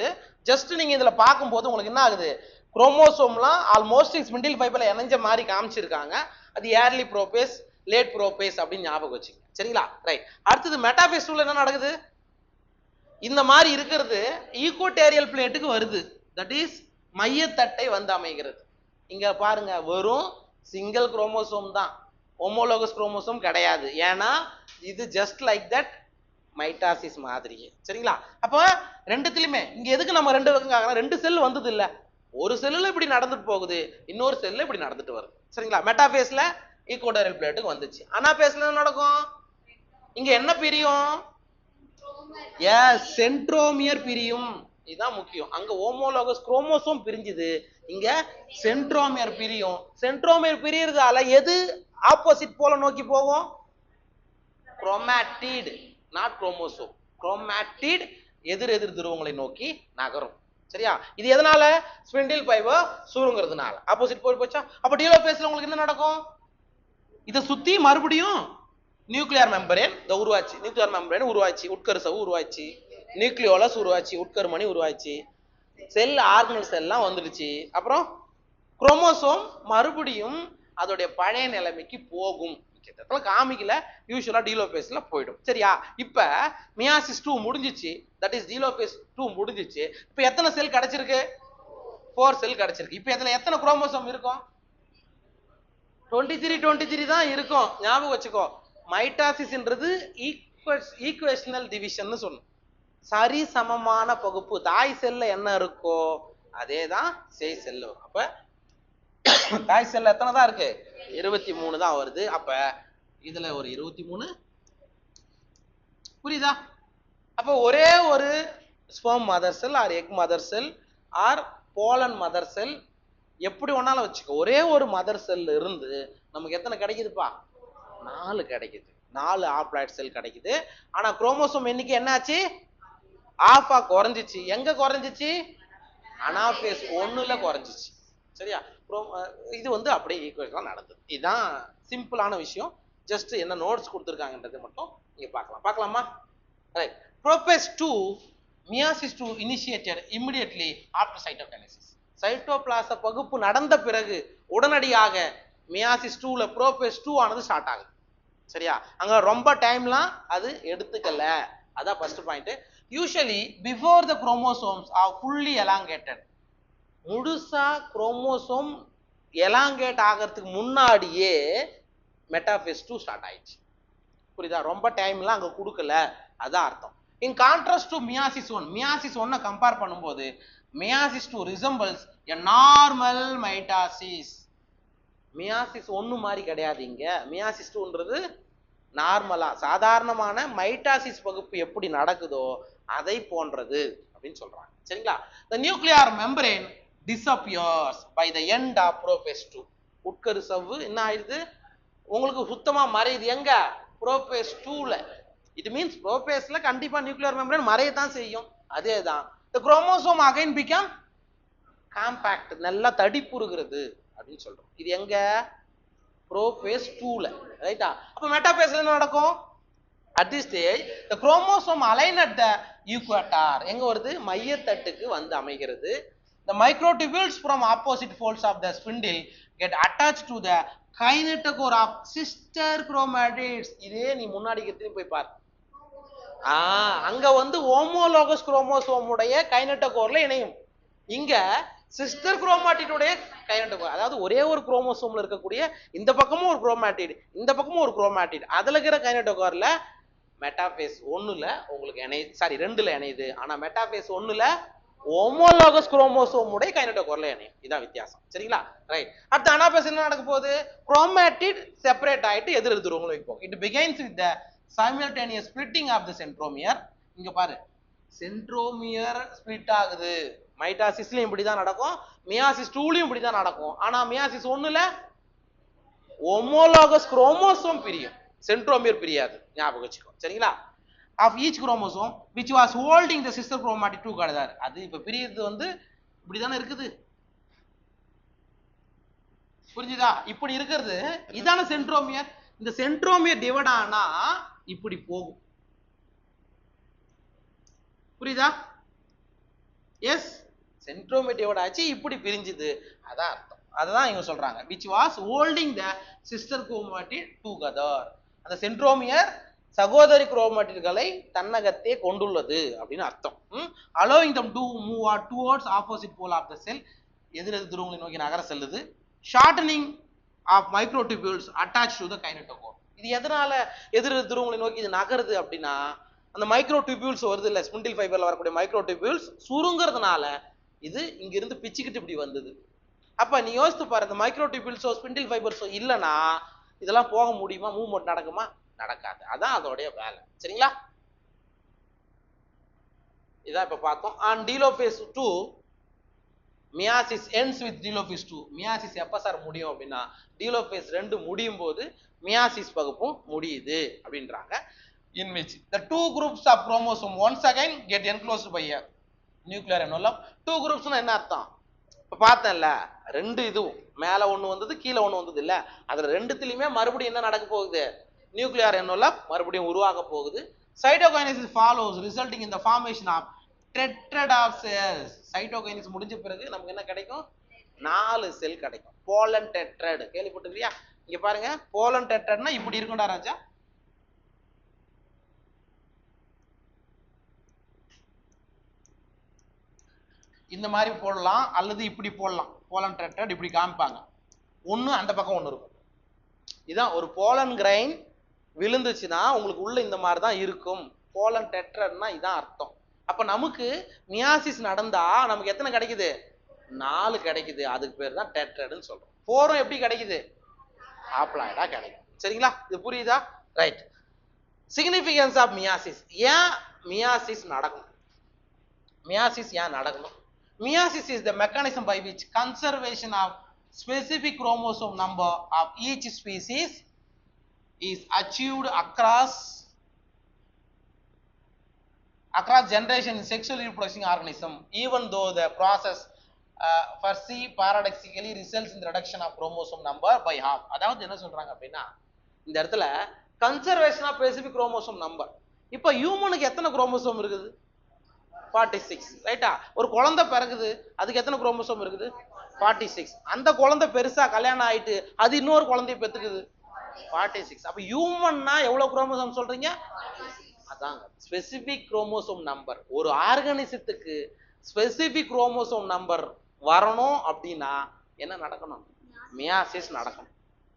Speaker 1: ஜஸ்ட் நீங்க இதுல பார்க்கும்போது உங்களுக்கு என்ன ஆகுது? குரோமோசோம்லாம் ஆல்மோஸ்ட் ஸ்பிண்டில் ஃபைபர்ல இணைஞ்ச மாதிரி காமிச்சிருக்காங்க. அது ஏர்லி புரோபேஸ், லேட் புரோபேஸ் அப்படின்னு ஞாபகம் வச்சுங்க. சரிங்களா? ரைட். அடுத்தது மெட்டாபேஸ் 2ல என்ன நடக்குது? இந்த மாதிரி இருக்கிறது ஈக்குவட்டோரியல் பிளேட்டுக்கு வருது. தட் இஸ் மையத்தட்டை வந்து அமைகிறது. இங்க பாருங்க, வெறும் சிங்கிள் குரோமோசோம் தான், ஹோமோலோகஸ் குரோமோசோம் கிடையாது. ஏன்னா இது ஜஸ்ட் லைக் தட் மைட்டாசிஸ் மாதிரியே. சரிங்களா? அப்ப ரெண்டுத்திலுமே இங்க எதுக்கு நம்ம 2 வைக்காங்கன்னா 2 செல் வந்தது இல்ல, ஒரு செல்லுல இப்படி நடந்துட்டு போகுது, இன்னொரு செல்ல இப்படி நடந்துட்டு வருது. சரிங்களா? மெட்டாபேஸ்ல ஈக்குவட்டோரியல் பிளேட்டுக்கு வந்துச்சு. அனாபேஸ்ல என்ன நடக்கும்? இங்க என்ன பிரியும்? சென்ட்ரோமியர் பிரியும். இதுதான் முக்கியம். அங்க ஹோமோலோகஸ் குரோமோசோம் பிரிஞ்சுது, இங்க சென்ட்ரோமியர் பிரியும். சென்ட்ரோமியர் பிரியறதால எது ஆப்போசிட் போல நோக்கி போகும்? Chromatid, not chromosome. குரோமாட்டிட் எதிர் துருவங்களை நோக்கி நகரும். சரியா? இது எதனால? Spindle fibre சுருங்கிறதுனால. ஆப்போசிட் போய் போச்சா? அப்ப டீலோபேஸ்ல உங்களுக்கு என்ன நடக்கும்? இதை சுத்தி மறுபடியும் நியூக்ளியர் மெம்பரேன் உருவாச்சு, நியூக்ளியர் மெம்பரேன் உருவாச்சு, உட்கருசவு உருவாச்சு, நியூக்ளியோலஸ் உருவாச்சு, உட்கருமணி உருவாச்சு, செல் ஆர்கனல் செல்லாம் வந்துடுச்சு. அப்புறம் குரோமோசோம் மறுபடியும் அதோடைய பழைய நிலைமைக்கு போகும். காமிக்கல, யூசுவலா டீலோபேஸ்ல போயிடும். சரியா? இப்ப மியாசிஸ் 2 முடிஞ்சிச்சு, தட் இஸ் டீலோபேஸ் 2 முடிஞ்சிச்சு. இப்ப எத்தனை செல் கிடைச்சிருக்கு? 4 செல் கிடைச்சிருக்கு. இப்ப இதுல எத்தனை குரோமோசோம் இருக்கும்? 23 தான் இருக்கும். ஞாபகம் வச்சுக்கோ. மைட்டாசிஸ்ன்றது ஈக்குவேஷனல் டிவிஷன் சொல்லணும். சரி சமமான பகுப்பு. தாய் செல்ல என்ன இருக்கோ அதேதான் சேய் செல்ல வரும். அப்ப தாய் செல்ல எத்தனை தான் இருக்கு? 23 தான் வருது. அப்ப இதுல ஒரு 23. புரியுதா? அப்ப ஒரே ஒரு sperm mother cell or egg mother cell or pollen mother cell எப்படி ஒன்னாலும் வச்சுக்கோ, ஒரே ஒரு மதர் செல் இருந்து நமக்கு எத்தனை கிடைக்குதுப்பா? 4 கிடைக்குது. 4 ஆப்ளாய்ட் செல் கிடைக்குது. ஆனா குரோமோசோம் எண்ணிக்கை என்னாச்சு? ஆஃபா குறைஞ்சிச்சு. எங்க குறைஞ்சிச்சு? அனாபேஸ் 1ல குறைஞ்சிச்சு. சரியா? இது வந்து அப்படியே ஈக்குவேஷனா நடந்தது. இதுதான் சிம்பிளான விஷயம். ஜஸ்ட் என்ன நோட்ஸ் கொடுத்துருக்காங்கன்றது மட்டும் நீங்க பார்க்கலாமா? Right. Prophase 2 meiosis 2 initiated immediately after cytokinesis. சைட்டோபிளாச பகுப்பு நடந்த பிறகு உடனடியாக மியாசிஸ் 2ல புரோபேஸ் 2 ஆனது ஸ்டார்ட் ஆகுது. சரியா? அங்க ரொம்ப டைம்லாம் அது எடுத்துக்கல. அதான் first point. Usually before the chromosomes R fully elongated. முழுசா குரோமோசோம் எலாங்கேட் ஆகிறதுக்கு முன்னாடியே மெட்டாபேஸ் 2 ஸ்டார்ட் ஆயிடுச்சு. புரியுதா? ரொம்ப டைம்லாம் அங்க கொடுக்கல, அதான் அர்த்தம். In contrast to meiosis 1, meiosis 1 compare பண்ணும்போது meiosis 2 resembles a normal mitosis. Meiosis 1 மாதிரி கிடையாது. இங்க மியாசிஸ் 2ன்றது நார்மலா சாதாரணமான மைட்டாசிஸ் பகுப்பு எப்படி நடக்குதோ அதை போன்றது அப்படின்னு சொல்றாங்க. சரிங்களா? the nuclear membrane disappears by the end of prophase 2. உட்கருசவ்வு என்ன ஆயிடுது? உங்களுக்கு சுத்தமா மறையுது. எங்க? புரோபேஸ் 2ல. இட் மீன்ஸ் புரோபேஸ்ல கண்டிப்பா நியூக்ளியர் மெம்பரேன் மறையத்தான் செய்யும். அதேதான். the chromosome again become compact, நல்லா தடிப்புறுகிறது அப்படின்னு சொல்றோம். இது எங்க? புரோபேஸ் 2ல. ரைட்டா? அப்ப மெட்டாபேஸ்ல என்ன நடக்கும்? at this stage the chromosome align at the equator. எங்க வருது? மையத்தட்டுக்கு வந்து அமைகிறது. the microtubules from opposite folds of the spindle get attached to the kinetochore of sister chromatids. இதே நீ முன்னாடி கிட்டயும் போய் பாரு. அங்க வந்து ஹோமோலோகஸ் குரோமோசோம் உடைய கைனட்டோகோர்ல இணையும். இங்க சிஸ்டர் குரோமாட்டிடோடைய கைனடோகோர். அதாவது ஒரே ஒரு குரோமோசோம்ல இருக்கக்கூடிய இந்த பக்கமும் ஒரு குரோமாட்டிட், இந்த பக்கமும் ஒரு குரோமாட்டிட், அதுல இருக்கிற கைனடோகோர்ல மெட்டாஃபேஸ் 1ல உங்களுக்கு சாரி 2ல இணையுது. ஆனா மெட்டாஃபேஸ் 1ல ஹோமோலாகஸ் குரோமோசோம் உடைய கைனடோகோர்ல இணையும். இதான் வித்தியாசம். சரிங்களா? ரைட். அடுத்து அனாஃபேஸ் என்ன நடக்க போகுது? குரோமாட்டிட் செப்பரேட் ஆயிட்டு எதிர் துருவங்களை வைப்போம். It begins with the simultaneous splitting of the centromere. இங்க பாரு, சென்ட்ரோமியர் ஸ்பிளிட் ஆகுது. மைட்டாசிஸ்லயும் இப்படிதான் நடக்கும், மியாசிஸ் 2லயும் இப்படிதான் நடக்கும். ஆனா மியாசிஸ் 1ல ஹோமோலாகஸ் குரோமோசோம் பிரியும், சென்ட்ரோமியர் பிரியாது. ஞாபகம் வச்சுக்கோ. சரிங்களா? Of each chromosome which was holding the sister chromatid together. அது இப்ப பிரியுது வந்து இப்படிதானே இருக்குது. புரிஞ்சுதா? இப்படி இருக்கிறது இதான சென்ட்ரோமியர். இந்த சென்ட்ரோமியர் டிவைட் ஆனா இப்படி போகும். புரியுதா? எஸ், சென்ட்ரோமியர் டிவைட் ஆச்சு, இப்படி பிரிஞ்சுது. அதான் அர்த்தம். அதுதான் இவங்க சொல்றாங்க which was holding the sister chromatid together. அந்த சென்ட்ரோமியர் சகோதரி குரோமாட்டிட்களை தன்னகத்தே கொண்டுள்ளது அப்படின்னு அர்த்தம். allowing them to move towards opposite pole of the cell. எதிர் துருவங்களை நோக்கி நகர செல்லுது. shortening of microtubules attached to the kinetochore. இது எதனால எதிர் துருவங்களை நோக்கி இது நகருது அப்படின்னா, அந்த மைக்ரோடியூபியூல்ஸ் வருது இல்ல, ஸ்பிண்டில் ஃபைபர்ல வரக்கூடிய மைக்ரோடியூபியூல்ஸ் சுருங்கிறதுனால இது இங்க இருந்து பிச்சுக்கிட்டு இப்படி வந்தது. அப்ப நீ யோசித்து பாரு, இந்த மைக்ரோடியூபியூல்ஸோ ஸ்பிண்டில் ஃபைபர்ஸோ இல்லைன்னா இதெல்லாம் போக முடியுமா? மூவ்மெண்ட் நடக்குமா? நடக்காது. அதான் அதோடைய வேலை. சரிங்களா? இதான் இப்ப பார்த்தோம். on telophase 2 meiosis ends with telophase 2. Meiosis எப்ப சார் முடியும் அப்படின்னா, telophase 2 முடியும் போது மியாசிஸ் பகுப்பும் முடியுது அப்படின்றாங்க. in which the two groups of chromosome once again get enclosed by a nuclear envelope. two groups னா என்ன அர்த்தம்? இப்ப பார்த்தேன்ல, ரெண்டு இதுவும் மேல ஒண்ணு வந்தது, கீழே ஒண்ணு வந்தது இல்ல, அதுல ரெண்டுத்திலயுமே மறுபடியும் என்ன நடக்க போகுது? நியூக்ளியர் என்வலப் மறுபடியும் உருவாக போகுது. Cytokinesis follows resulting in the formation of tetrad of cells. Cytokinesis முடிஞ்ச பிறகு நமக்கு என்ன கிடைக்கும்? 4 செல் கிடைக்கும். போலன் டெட்ரட் கேள்விப்பட்டிருக்கியா? இங்க பாருங்க, போலன் டெட்ரட்னா இப்படி இருக்கும்டா ராஜா. இந்த மாதிரி போடலாம் அல்லது இப்படி போடலாம். போலன் டெட்ரட் இப்படி காமிப்பாங்க. ஒண்ணு அந்த பக்கம் ஒண்ணு இருக்கும். இதான் ஒரு போலன் கிரைன் விழுந்துச்சுன்னா உங்களுக்கு உள்ள இந்த மாதிரி தான் இருக்கும். போலன் டெட்ரட்னா இதான் அர்த்தம். அப்ப நமக்கு மியாசிஸ் நடந்தா நமக்கு எத்தனை கிடைக்குது? 4 கிடைக்குது. அதுக்கு பேர் தான் டெட்ரட்னு சொல்றோம். 4 எப்படி கிடைக்குது? ஹாப்ளாய்டா கிடைக்கும். சரிங்களா? இது புரியுதா? ரைட். Significance of meiosis. ஏன் மியாசிஸ் நடக்கும்? மியாசிஸ் ஏன் நடக்கணும்? Meiosis is the mechanism by which conservation of specific chromosome number of each species is achieved across generation in sexually reproducing organism, even though the process for C paradoxically results in the reduction of chromosome number by half. அதாவது என்ன சொல்றாங்க அப்படின்னா, இந்த இடத்துல conservation of specific chromosome number. இப்போ ஹியூமனுக்கு எத்தனை chromosome இருக்குது? 46. ரைட்டா? ஒரு குழந்தை பிறகுது, அதுக்கு எத்தனை குரோமோசோம் இருக்குது? 46. அந்த குழந்தை பெருசா கல்யாணம் ஆயிட்டு அது இன்னொரு குழந்தைய பெத்துக்குது, 46. அப்ப ஹியூமன்னா எவ்வளவு குரோமோசோம் சொல்றீங்க? அதாங்க ஸ்பெசிபிக் குரோமோசோம் நம்பர். ஒரு ஆர்கானிசத்துக்கு ஸ்பெசிபிக் குரோமோசோம் நம்பர் வரணும் அப்படின்னா என்ன நடக்கணும்? மியாசிஸ் நடக்கணும்.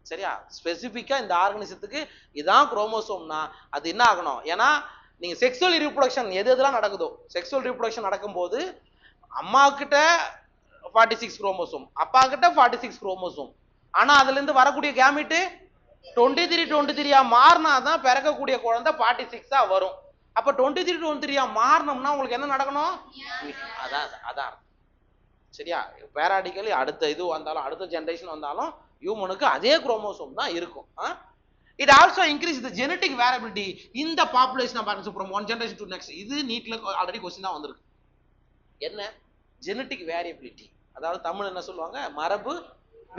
Speaker 1: சரியா? ஸ்பெசிபிக்கா இந்த ஆர்கானிசத்துக்கு இதான் குரோமோசோம்னா அது என்ன ஆகணும்? ஏன்னா நீங்க செக்ஸுவல் ரீப்ரொடக்ஷன் எது எதெல்லாம் நடக்குதோ, செக்ஸுவல் ரீப்ரொடக்ஷன் நடக்கும்போது அம்மா கிட்ட 46 குரோமோசோம், அப்பா கிட்ட 46 குரோமோசோம். ஆனா அதுல இருந்து வரக்கூடிய கேமிட்டு 23 மாறினாதான் பிறக்கக்கூடிய குழந்தை 46 வரும். அப்ப 23 மாறணும்னா உங்களுக்கு என்ன நடக்கணும்? அதான். சரியா? பேராடிக்கலி அடுத்த இது வந்தாலும், அடுத்த ஜெனரேஷன் வந்தாலும் ஹியூமனுக்கு அதே குரோமோசோம் தான் இருக்கும். It also increase the genetic variability in the population of organs from one generation to next. இது நீட்ல ஆல்ரெடி क्वेश्चन தான் வந்திருக்கு. என்ன ஜெனடிக் வேரியபிலிட்டி? அதாவது தமிழ் என்ன சொல்லுவாங்க? மரபு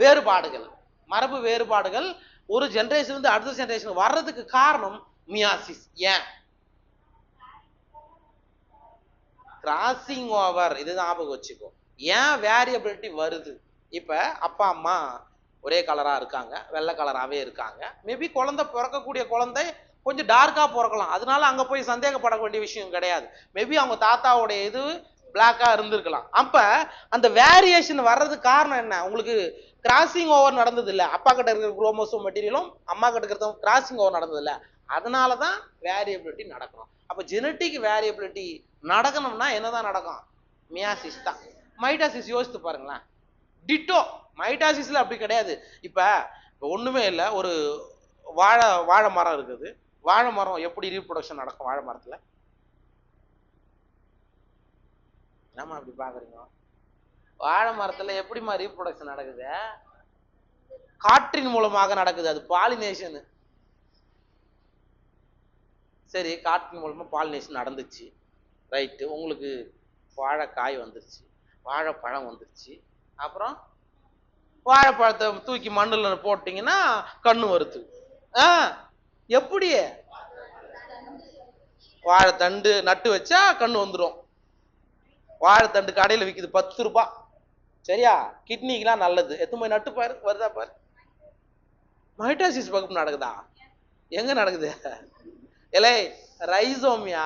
Speaker 1: வேறுபாடுகள். மரபு வேறுபாடுகள் ஒரு ஜெனரேஷன் இருந்து அடுத்த ஜெனரேஷன் வர்றதுக்கு காரணம் மியாசிஸ். ஏன்? Crossing over. இது ஞாபகம் வச்சுக்கோ. ஏன் வேரியபிலிட்டி வருது? இப்ப அப்பா அம்மா ஒரே கலரா இருக்காங்க, வெள்ளை கலராகவே இருக்காங்க. மேபி குழந்தை பிறக்கக்கூடிய குழந்தை கொஞ்சம் டார்க்கா பிறக்கலாம். அதனால அங்க போய் சந்தேகப்பட வேண்டிய விஷயம் கிடையாது. மேபி அவங்க தாத்தாவுடைய இது பிளாக்கா இருந்திருக்கலாம். அப்ப அந்த வேரியேஷன் வர்றதுக்கு காரணம் என்ன? உங்களுக்கு கிராசிங் ஓவர் நடந்தது இல்ல, அப்பா கிட்ட இருக்கிற குரோமோசோம் மெட்டீரியலும் அம்மா கிட்ட இருக்கிற கிராசிங் ஓவர் நடந்தது இல்ல, அதனாலதான் வேரியபிலிட்டி நடக்கணும். அப்ப ஜெனட்டிக் வேரியபிலிட்டி நடக்கணும்னா என்னதான் நடக்கும்? மியாசிஸ் தான். மைட்டாசிஸ் யோசித்து பாருங்களேன், டிட்டோ. மைட்டாசிஸ்ல அப்படி கிடையாது. இப்ப ஒண்ணுமே இல்லை, ஒரு வாழை மரம் இருக்குது. வாழை மரம் எப்படி ரீப்ரொடக்ஷன் நடக்கும்? வாழை மரத்துல என்னம்மா அப்படி பாக்குறீங்க? வாழை மரத்துல எப்படிமா ரீப்ரொடக்ஷன் நடக்குது? காற்றின் மூலமாக நடக்குது, அது பாலினேஷன். சரி, காற்றின் மூலமா பாலினேஷன் நடந்துச்சு, ரைட்டு. உங்களுக்கு வாழைக்காய் வந்துருச்சு, வாழைப்பழம் வந்துருச்சு. அப்புறம் வாழைப்பழத்தை தூக்கி மண்ணுல போட்டீங்கன்னா கண்ணு வருது. எப்படி? வாழைத்தண்டு நட்டு வச்சா கண்ணு வந்துடும். வாழைத்தண்டு கடையில் விற்குது 10 ரூபாய், சரியா? கிட்னிக்கெல்லாம் நல்லது. எத்தனை போய் நட்டு பாரு, வருதா பாரு. மைட்டாசிஸ் பகுப்பு நடக்குதா? எங்க நடக்குது? இல்லை, ரைசோமியா,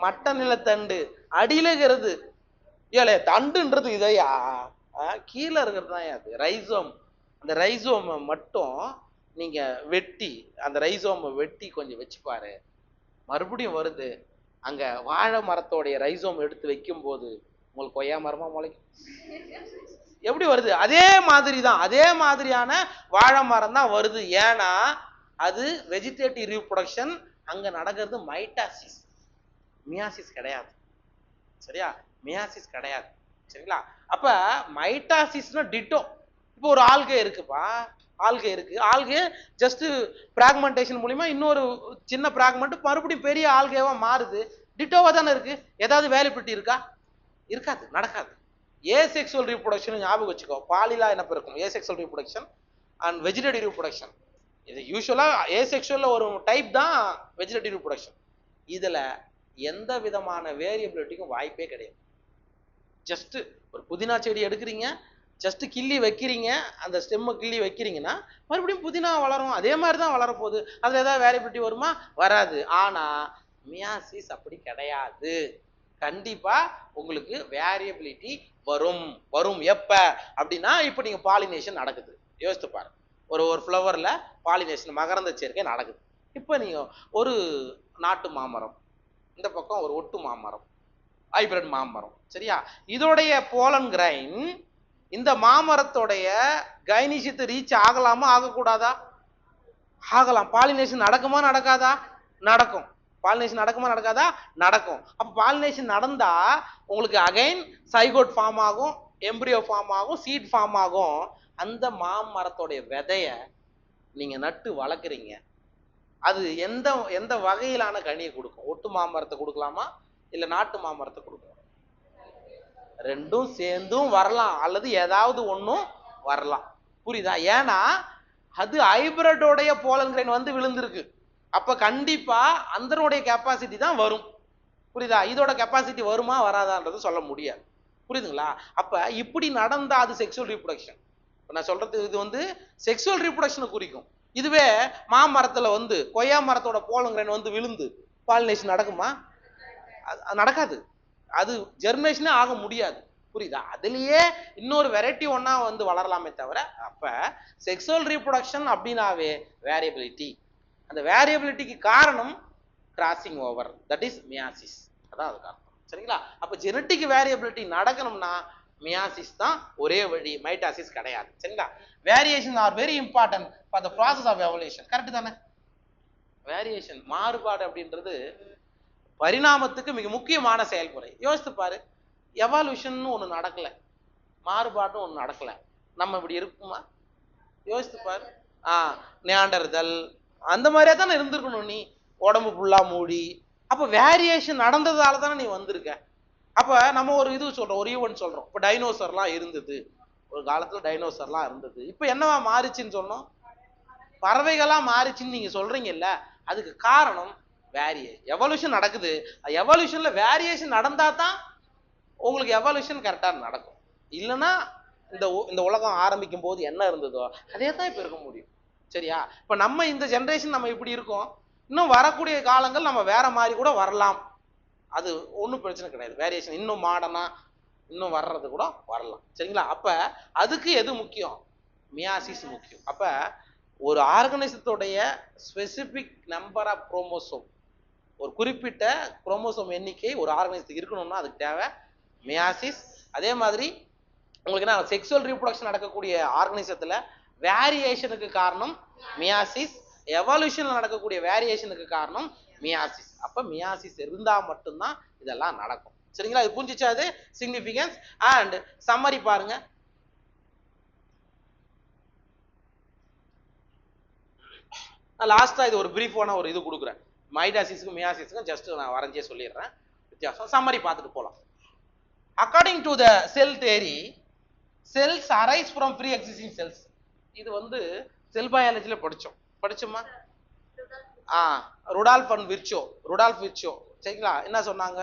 Speaker 1: மட்ட நிலத்தண்டு அடியில இருக்கிறது. ஏலே, தண்டுன்றது இதையா? கீழே இருக்கிறது தான் அது ரைசோம். அந்த ரைசோமை மட்டும் நீங்க வெட்டி, அந்த ரைசோமை வெட்டி கொஞ்சம் வச்சு பாரு, மறுபடியும் வருது. அங்க வாழை மரத்தோடைய ரைசோம் எடுத்து வைக்கும் போது உங்களுக்கு கொய்யா மரமா முளைக்கும். எப்படி வருது? அதே மாதிரி தான், அதே மாதிரியான வாழை மரம் தான் வருது. ஏன்னா அது வெஜிடேட்டிவ் ரீப்ரொடக்ஷன். அங்க நடக்கிறது மைட்டாசிஸ், மியாசிஸ் கிடையாது. சரியா? மியாசிஸ் கிடையாது. சரிங்களா? அப்ப மைட்டாசிஸ்னா டிட்டோ. இப்போ ஒரு ஆல்கே இருக்குப்பா, ஆல்கே இருக்கு. ஆல்கே ஜஸ்ட் பிராக்மெண்டேஷன் மூலியமா இன்னொரு சின்ன பிராக்மெண்ட் மறுபடியும் பெரிய ஆல்கேவா மாறுது. டிட்டோவா தானே இருக்கு. ஏதாவது வேலிபிலிட்டி இருக்கா? இருக்காது, நடக்காது. ஏசெக்சுவல் ரீப்ரொடக்ஷன் ஞாபகம் வச்சுக்கோ. பாலிலா என்ன இருக்கும்? Asexual reproduction and vegetative reproduction. இது யூஸ்வலா ஏசெக்சுவல்ல ஒரு டைப் தான் வெஜிடேட்டிவ் ரீப்ரொடக்ஷன். இதுல எந்த விதமான வேரியபிலிட்டிக்கும் வாய்ப்பே கிடையாது. ஜஸ்ட் ஒரு புதினா செடி எடுக்கிறீங்க, ஜஸ்ட் கிள்ளி வைக்கிறீங்க, அந்த ஸ்டெம்மை கிள்ளி வைக்கிறீங்கன்னா மறுபடியும் புதினா வளரும். அதே மாதிரி தான் வளரப்போகுது. அதுல ஏதாவது வேரியபிலிட்டி வருமா? வராது. ஆனா மியாசிஸ் அப்படி கிடையாது. கண்டிப்பா உங்களுக்கு வேரியபிலிட்டி வரும். வரும் எப்ப அப்படின்னா, இப்ப நீங்க பாலினேஷன் நடக்குது, யோசித்து பாருங்க. ஒரு ஃப்ளவர்ல பாலினேஷன், மகரந்த சேர்க்கை நடக்குது. இப்ப நீங்க ஒரு நாட்டு மாமரம், இந்த பக்கம் ஒரு ஒட்டு மாமரம், ஹைபிரிட் மாமரம், சரியா? இதோடைய போலன் கிரைன் இந்த மாமரத்தோடைய கைனிஷியத்தை ரீச் ஆகலாமா ஆகக்கூடாதா? ஆகலாம். பாலினேஷன் நடக்குமா நடக்காதா? நடக்கும். பாலினேஷன் நடக்குமா நடக்காதா? நடக்கும். அப்ப பாலினேஷன் நடந்தா உங்களுக்கு அகைன் சைகோட் ஃபார்ம் ஆகும், எம்பிரியோ ஃபார்ம் ஆகும், சீட் ஃபார்ம் ஆகும். அந்த மாமரத்தோடைய விதைய நீங்க நட்டு வளர்க்குறீங்க, அது எந்த எந்த வகையிலான கனியை கொடுக்கும்? ஒட்டு மாமரத்தை கொடுக்கலாமா இல்ல நாட்டு மாமரத்தை கொடுக்கலாம்? ரெண்டும் சேர்ந்தும் வரலாம், அல்லது ஏதாவது ஒன்றும் வரலாம். புரியுதா? ஏன்னா அது ஹைபிரிடோடைய போலன் கிரைன் வந்து விழுந்திருக்கு. அப்ப கண்டிப்பா அந்தனுடைய கெப்பாசிட்டி தான் வரும். புரியுதா? இதோட கெப்பாசிட்டி வருமா வராதான்றது சொல்ல முடியாது. புரியுதுங்களா? அப்ப இப்படி நடந்தா அது செக்ஷுவல் ரீப்ரொடக்ஷன். நான் சொல்றது இது வந்து செக்ஷுவல் ரீப்ரொடக்ஷனை குறிக்கும். இதுவே மாமரத்துல வந்து கொய்யா மரத்தோட போலன் கிரைன் வந்து விழுந்து பாலினேஷன் நடக்குமா? நடக்காது. அது ஜெர்மினேஷனே ஆக முடியாது. புரியுதா? அதுலயே இன்னொரு வெரைட்டி ஒன்னா வந்து வளரலாமே தவிர. அப்ப செக்ஷுவல் ரீப்ரொடக்ஷன் அப்படின்னாவே வேரியபிலிட்டி. அந்த வேரியபிலிட்டிக்கு காரணம் crossing over, that is meiosis. அதான் அது காரணம். சரிங்களா? அப்ப ஜெனட்டிக் வேரியபிலிட்டி நடக்கணும்னா மியாசிஸ் தான் ஒரே வழி, மைட்டாசிஸ் கிடையாது. சரிங்களா? Variation are very important for the process of evolution. Correct தானே? வேரியேஷன், மாறுபாடு அப்படின்றது பரிணாமத்துக்கு மிக முக்கியமான செயல்முறை. யோசித்து பாரு, எவால்யூஷன் ஒண்ணு நடக்கல, மாறுபாடும் ஒண்ணு நடக்கல, நம்ம இப்படி இருக்குமா? யோசித்து பாரு. நியாண்டர்தல் அந்த மாதிரியே தானே இருந்திருக்கணும். நீ உடம்பு ஃபுல்லா மூடி, அப்ப வேரியேஷன் நடந்ததால தானே நீ வந்திருக்க. அப்ப நம்ம ஒரு இது சொல்றோம், ஒரு ஈவென்ட் சொல்றோம். இப்ப டைனோசர்லாம் இருந்தது, ஒரு காலத்துல டைனோசர்லாம் இருந்தது, இப்ப என்னவா மாறிச்சுன்னு சொன்னோம்? பறவைகளா மாறிச்சுன்னு நீங்க சொல்றீங்கல்ல, அதுக்கு காரணம் எவல்யூஷன் நடக்குது. எவல்யூஷன்ல வேரியேஷன் நடந்தா தான் உங்களுக்கு எவல்யூஷன் கரெக்டா நடக்கும். இல்லைன்னா இந்த உலகம் ஆரம்பிக்கும் போது என்ன இருந்ததோ அதே தான் இப்ப இருக்க முடியும். சரியா? இப்ப நம்ம இந்த ஜெனரேஷன் நம்ம இப்படி இருக்கோம், இன்னும் வரக்கூடிய காலங்கள் நம்ம வேற மாதிரி கூட வரலாம். அது ஒன்றும் பிரச்சனை கிடையாது. வேரியேஷன் இன்னும் மாடர்னா இன்னும் வர்றது கூட வரலாம். சரிங்களா? அப்ப அதுக்கு எது முக்கியம்? மியாசிஸ் முக்கியம். அப்ப ஒரு ஆர்கனைசத்துடைய ஸ்பெசிபிக் நம்பர் ஆஃப் குரோமோசோம், ஒரு குறிப்பிட்ட குரோமோசோம் எண்ணிக்கை ஒரு ஆர்கனைசத்துக்கு இருக்கணும்னா அதுக்கு தேவை மியாசிஸ். அதே மாதிரி உங்களுக்கு என்ன, செக்ஸுவல் ரீப்ரொடக்ஷன் நடக்கக்கூடிய ஆர்கனைசத்துல வேரியேஷனுக்கு காரணம் மியாசிஸ், எவல்யூஷன்ல நடக்கக்கூடிய வேரியேஷனுக்கு காரணம் மியாசிஸ். அப்ப மியாசிஸ் இருந்தா மட்டும்தான் இதெல்லாம் நடக்கும். சரிங்களா? இது புரிஞ்சிச்சா? அது சிக்னிஃபிகன்ஸ் அண்ட் சம்மரி பாருங்க. நான் லாஸ்டா இது ஒரு பிரீஃபான ஒரு இது கொடுக்குறேன். மைடாசிஸ்க்கும் மியாசிஸ்க்கும் ஜஸ்ட் நான் வரைஞ்சே சொல்லிடுறேன் வித்தியாசம். சம்மரி பார்த்துட்டு போலாம். According to the cell theory, cells arise from pre existing cells. இது வந்து செல் பயாலஜில படிச்சோமா? ருடால்ஃப் விர்ச்சோ. சரிங்களா? என்ன சொன்னாங்க?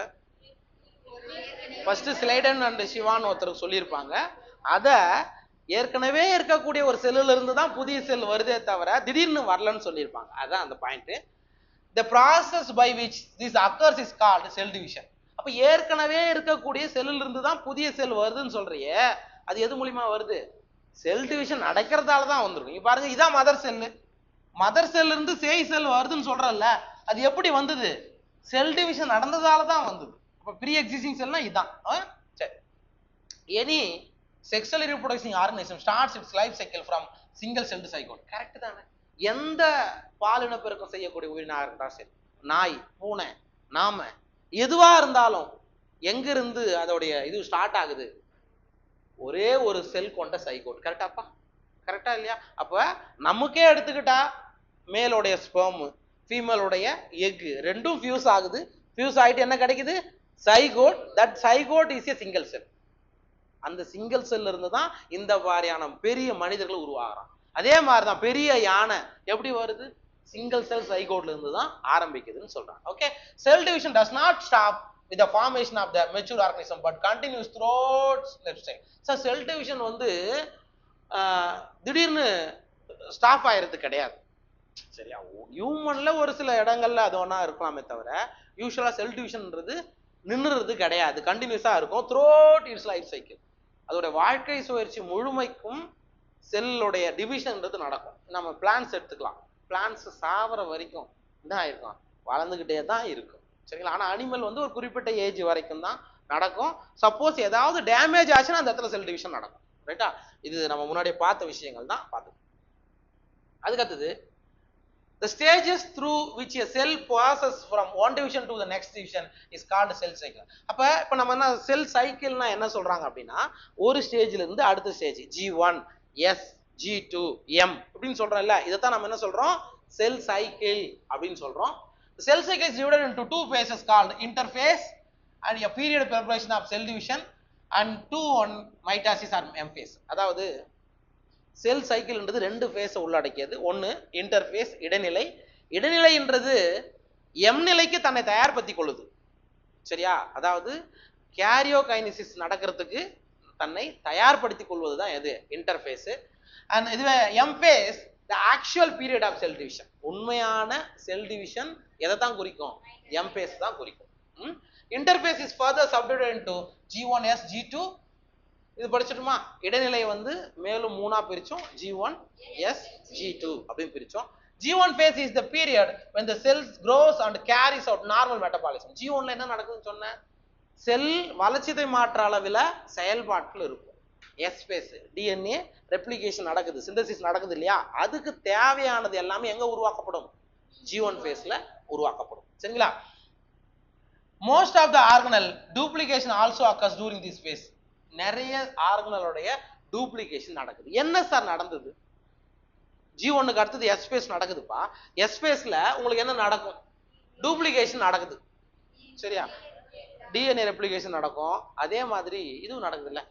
Speaker 1: ஃபர்ஸ்ட் ஸ்லைடன் அண்ட் சிவான் ஒருத்தர் சொல்லியிருப்பாங்க. அத ஏற்கனவே இருக்கக்கூடிய ஒரு செல்லுல இருந்து தான் புதிய செல் வருதே தவிர திடீர்னு வரலன்னு சொல்லியிருப்பாங்க. அதான் அந்த point. The process by which this occurs is called cell division. அப்ப ஏற்கனவே இருக்கக்கூடிய செல்லுல இருந்து தான் புதிய செல் வருதுன்னு சொல்றியே, அது எது மூலியமா வருது? செல் டிவிஷன் நடக்கிறதால தான் வந்திருக்கும். இங்க பாருங்க, இதான் மதர் செல்ல இருந்து சேய் செல் வருதுன்னு சொல்றல்ல, அது எப்படி வந்தது? செல் டிவிஷன் நடந்ததால தான் வந்தது. அப்ப ப்ரீ எக்ஸிஸ்டிங் செல்னா இதான். சரி. Any sexual reproduction organism starts it's life cycle from single celled zygote. Correct தானே? எந்த பாலின பெருக்கம் செய்யக்கூடிய உயிரினா இருந்தாலும் சரி, நாய், பூனை, நாம எதுவா இருந்தாலும் எங்கிருந்து அதோடைய இது ஸ்டார்ட் ஆகுது? ஒரே ஒரு செல் கொண்ட சைகோட். கரெக்டாப்பா? கரெக்டா இல்லையா? அப்ப நமக்கே எடுத்துக்கிட்டா மேலோடைய ஸ்பெர்ம், ஃபீமேலோடைய எக் ரெண்டும் ஃபியூஸ் ஆகுது. ஃபியூஸ் ஆயிட்டு என்ன கிடைக்குது? Zygote. That zygote is a single cell. அந்த சிங்கிள் செல்ல இருந்து தான் இந்த மாதிரியான பெரிய மனிதர்கள் உருவாகிறான். அதே மாதிரிதான் பெரிய யானை எப்படி வருது? சிங்கிள் செல் சைகோட்ல இருந்து தான் ஆரம்பிக்குதுன்னு சொல்றாங்க. Okay. Cell division does not stop with the formation of the mature organism but continues throughout lifestyle. So cell division வந்து திடீர்னு ஸ்டாப் ஆயிருக்கு கிடையாது. சரியா? ஹியூமன்ல ஒரு சில இடங்கள்ல அது ஒண்ணா இருக்கலாமே தவிர யூசுவலா செல் டிவிஷன்ன்றது நின்னுறது கிடையாது. கண்டினியூஸா இருக்கும் த்ரூஅவுட் இட்ஸ் லைஃப் சைக்கிள். அதோட வாழ்க்கை சுழற்சி முழுமைக்கும் செல்லுடைய டிவிஷன்ன்றது நடக்கும். நம்ம பிளான்ஸ் எடுத்துக்கலாம். பிளான்ஸ் சாவர வரைக்கும் என்ன ஆயிருக்கும்? வளர்ந்துகிட்டே தான் இருக்கும். சரிங்களா? ஆனா அனிமல் வந்து ஒரு குறிப்பிட்ட ஏஜ் வரைக்கும் தான் நடக்கும். சப்போஸ் ஏதாவது டேமேஜ் ஆச்சுன்னா அந்த இடத்துல செல் டிவிஷன் நடக்கும். ரைட்டா? இது நம்ம முன்னாடியே பார்த்த விஷயங்கள் தான் பார்த்தோம். அதுக்கடுத்தது the stages through which a cell passes from one division to the next division is called cell cycle. அப்ப நம்ம என்ன செல் சைக்கிள்னா என்ன சொல்றாங்க அப்படின்னா, ஒரு ஸ்டேஜ்ல இருந்து அடுத்த stage G1 S G2 M அப்படின்னு சொல்றோம்ல, இதைத்தான் நம்ம என்ன சொல்றோம்? செல் சைக்கிள் அப்படின்னு சொல்றோம். Cell cycle is divided into two phases called interphase and a period preparation of cell division and 2 mitosis or M phase. அதாவது செல் சைக்கிள்ன்றது ரெண்டு ஃபேஸை உள்ளடக்கியது. ஒன்று இன்டர்ஃபேஸ், இடைநிலை. இடைநிலைன்றது எம் நிலைக்கு தன்னை தயார்படுத்திக் கொள்ளுது. சரியா? அதாவது கேரியோகைனிசிஸ் நடக்கிறதுக்கு தன்னை தயார்படுத்திக் கொள்வது தான் எது? இன்டர்ஃபேஸ். அண்ட் இதுவே M phase the actual period of cell division. உண்மையான செல் டிவிஷன் எதை தான் குறிக்கும்? எம் ஃபேஸ் தான் குறிக்கும். Interface is further subdivided into G1S G2. இது படிச்சிட்டுமா? இடைநிலையை வந்து மேலும் மூணா பிரிச்சோம். G1 S G2 அப்படின்னு பிரிச்சோம். G1 phase is the period when the cells grows and carries out normal metabolism. G1ல என்ன நடக்குதுன்னு சொன்னேன்? செல் வளர்ச்சிதை மாற்ற அளவில் செயல்பாட்டில் இருக்கும். S phase DNA ரெப்ளிகேஷன் நடக்குது, சிந்தசிஸ் நடக்குது இல்லையா? அதுக்கு தேவையானது எல்லாமே எங்க உருவாக்கப்படும்? G1 phaseல உருவாக்கப்படும். சரிங்களா? Most of the organelle duplication also occurs during this phase. நிறைய ஆர்கனலுடைய டூப்ளிகேஷன் நடக்குது. என்ன சார் நடந்தது? G1க்கு அடுத்தது S phase நடக்குதுப்பா. S phaseல உங்களுக்கு என்ன நடக்கும்? டூப்ளிகேஷன் நடக்குது. சரியா? DNA ரெப்ளிகேஷன் நடக்கும். அதே மாதிரி இதுவும் நடக்குது இல்ல,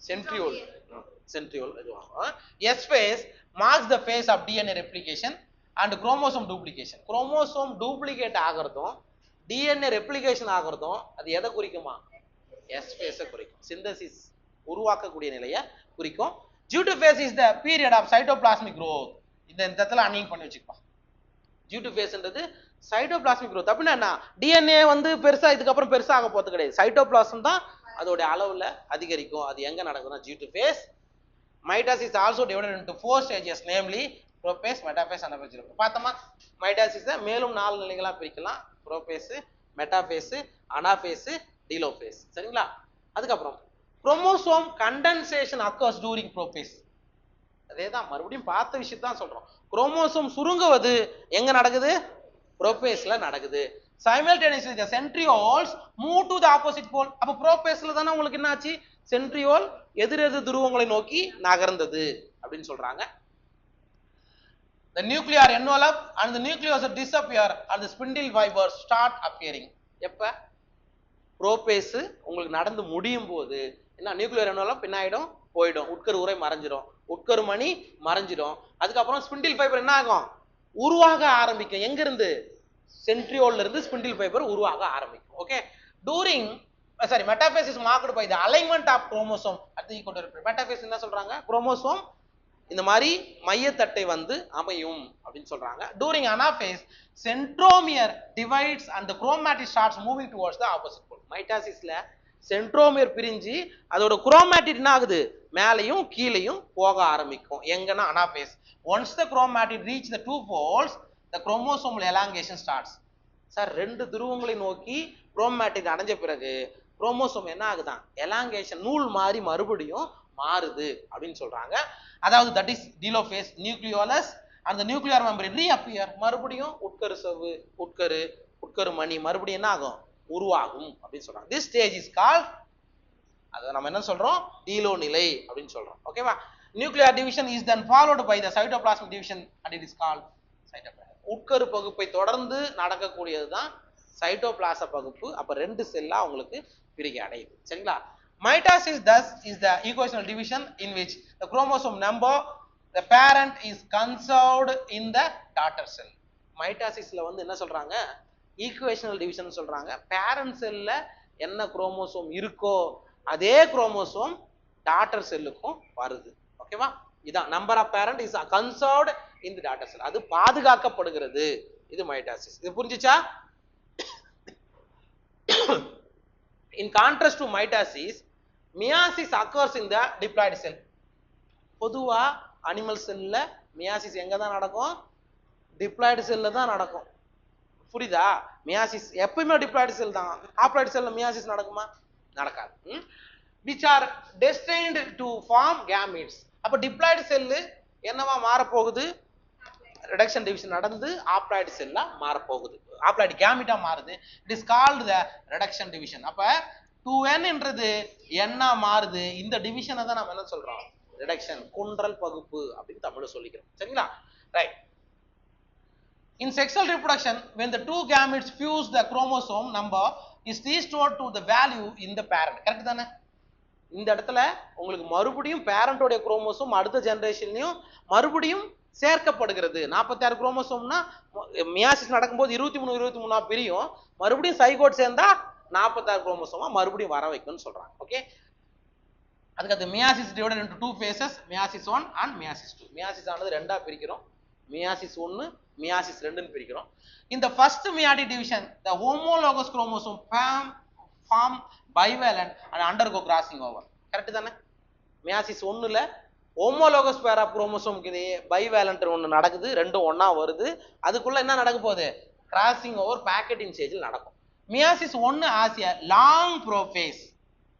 Speaker 1: சென்ட்ரியோல் இதுவாகும். S phase marks the phase of DNA replication and chromosome duplication. Chromosome duplicate ஆகிறதும் DNA ரெப்ளிகேஷன் ஆகிறதும் அது எதை குறிக்குமா? S phase குறிக்கும். சிந்தசிஸ் உருவாக்கக்கூடிய நிலையை குறிக்கும். G2 phase is the period of cytoplasmic growth. இந்த இடத்துல அன்னிங் பண்ணி வச்சுக்கலாம். G2 phase cytoplasmic growth. அப்படின்னா என்ன, டிஎன்ஏ வந்து பெருசா இதுக்கப்புறம் பெருசா ஆக போறது கிடையாது, சைட்டோபிளாசம் தான் அதோட அளவுல அதிகரிக்கும். அது எங்க நடக்குதுன்னா G2 phase. Mitosis is also divided into 4 stages, namely prophase, metaphase, anaphase. பார்த்தோமா, மைட்டாசிஸ் மேலும் 4 நிலைகளா பிரிக்கலாம், ப்ரோபேஸ், மெட்டாபேஸ், அனாபேஸ், டீலோபேஸ். சரிங்களா? அதுக்கப்புறம் chromosome condensation occurs during ProBass. அதேதான் மறுபடியும் பார்த்த விஷயத்தை தான் சொல்றோம். குரோமோசோம் சுருங்குவது எங்க நடக்குது? ப்ரோபேஸ்ல நடக்குது. Simultaneously the centrioles move to the opposite pole. அப்ப ப்ரோபேஸ்ல தானே உங்களுக்கு என்ன ஆச்சு? சென்ட்ரியோல் எதிரெதிர் துருவங்களை நோக்கி நகர்ந்தது அப்படின்னு சொல்றாங்க. The nuclear envelope and the nucleus disappear and the spindle fibers start appearing. எப்ப ப்ரோபேஸ் உங்களுக்கு நடந்து முடியும் போது என்ன, நியூக்ளியர் envelope என்ன ஆயிடும்? போயிடும். உட்கரு உரை மறைஞ்சிடும், உட்கரு மணி மறைஞ்சிடும். அதுக்கப்புறம் ஸ்பிண்டில் ஃபைபர் என்ன ஆகும்? உருவாக ஆரம்பிக்கும். எங்க இருந்து? சென்ட்ரியோல்ல இருந்து ஸ்பிண்டில் ஃபைபர் உருவாக ஆரம்பிக்கும். Okay, during metaphase is marked by the alignment of chromosome at the equator. Metaphase என்ன சொல்றாங்க? குரோமோசோம் இந்த மாதிரி மையத்தட்டை வந்து அமையும் அப்படின்னு சொல்றாங்க. During anaphase centromere divides and the chromatid starts moving towards the opposite pole. மைட்டாசிஸ்ல சென்ட்ரோமியர் பிரிஞ்சு அதோட குரோமாட்டிட் என்ன ஆகுது? மேலையும் கீழையும் போக ஆரம்பிக்கும். எங்கன்னா anaphase. Once the chromatid reach the two poles the chromosomal elongation starts. Sir, ரெண்டு துருவங்களை நோக்கி குரோமாட்டிட் அடைஞ்ச பிறகு குரோமோசோம் என்ன ஆகுதான்? எலாங்கேஷன், நூல் மாதிரி மறுபடியும் மாறுது அப்படின்னு சொல்றாங்க. அதாவது that is telophase. Nucleolus and the nuclear membrane reappear. மறுபடியும் உட்கரு சவ்வு, உட்கரு மணி மறுபடியும் என்ன ஆகும்? உருவாகும் அப்படின்னு சொல்றாங்க. this stage is called, அத நம்ம என்ன சொல்றோம்? டீலோ நிலை அப்படின்னு சொல்றோம். ஓகேவா? nuclear division is then followed by the cytoplasmic division and it is called cytoplasm. உட்கரு பகுப்பை தொடர்ந்து நடக்கக்கூடியது தான் சைட்டோபிளாச பகுப்பு. அப்ப ரெண்டு செல்லா உங்களுக்கு பிரிக்க அடையுது. சரிங்களா? Mitosis thus is the equational division in which the chromosome number, the parent, is conserved in the daughter cell. மைட்டாசிஸ்ல வந்து என்ன சொல்றாங்க? ஈக்குவேஷனல் டிவிஷன் சொல்றாங்க. பேரண்ட் செல்ல என்ன குரோமோசோம் இருக்கோ அதே குரோமோசோம் டாட்டர் செல்லுக்கும் வருது. ஓகேவா? இதான் number of parent is conserved in the daughter cell. அது பாதுகாக்கப்படுகிறது. இது மைட்டாசிஸ். இது புரிஞ்சுச்சா? In contrast to mitosis, meiosis occurs in the diploid cell. பொதுவா அனிமல் செல்ல மியாசிஸ் எங்க தான் நடக்கும்? டிப்ளாய்டு செல்ல தான் நடக்கும். புரியுதா? மியாசிஸ் எப்பயுமே டிப்ளாய்டு செல் தான். ஹாப்ளாய்டு செல்ல மியாசிஸ் நடக்குமா? நடக்காது. which are destined to form gametes. அப்ப டிப்ளாய்டு செல் என்னவா மாற போகுது? ரிடக்ஷன் டிவிஷன் நடந்து ஆப்ளாய்டு செல்லா மாற போகுது. ஆப்ளாய்டு கேமிட்டா மாறுது. It is called the reduction division. அப்ப 2n என்றது என்ன மாறுது? இந்த டிவிஷனை தான் நம்ம என்ன சொல்றோம்? ரிடக்ஷன், குன்றல் பகுப்பு அப்படின்னு தமிழ்ல சொல்லிக்கிறோம். சரிங்களா? Right. In sexual reproduction, when the two gametes fuse, the chromosome number is restored to the value in the parent. Correct தானே? இந்த இடத்துல உங்களுக்கு மறுபடியும் பேரண்டோட குரோமோசோம் அடுத்த ஜெனரேஷன்லயும் மறுபடியும் சேர்க்கப்படுகிறது. 46 குரோமோசோம்னா மியாசிஸ் நடக்கும்போது 23 பிரியும். மறுபடியும் சைகோட் சேர்ந்தா 46 குரோமோசோமா மறுபடியும் வர வைக்கும்னு சொல்றாங்க. ஓகே, அதுக்கு அது meiosis divided into 2 phases, meiosis 1 and meiosis 2. Meiosis ஆனது ரெண்டா பிரிக்கிறோம். மியாசிஸ் 1, மியாசிஸ் 2ன்னு பிரிக்கிறோம். இந்த first meiotic division the homologous chromosome form bivalent and undergo crossing over. Correct தானே? மியாசிஸ் 1ல ஹோமோலோகஸ் பேர் ஆஃப் குரோமோசோமுக்கு இடையே பைவேலண்ட் ஒன்று நடக்குது, ரெண்டும் ஒண்ணா வருது. அதுக்குள்ள என்ன நடக்க போகுது? கிராசிங் ஓவர் பேக்கெட்டிங் ஸ்டேஜில் நடக்கும். Meiosis 1 has a long prophase.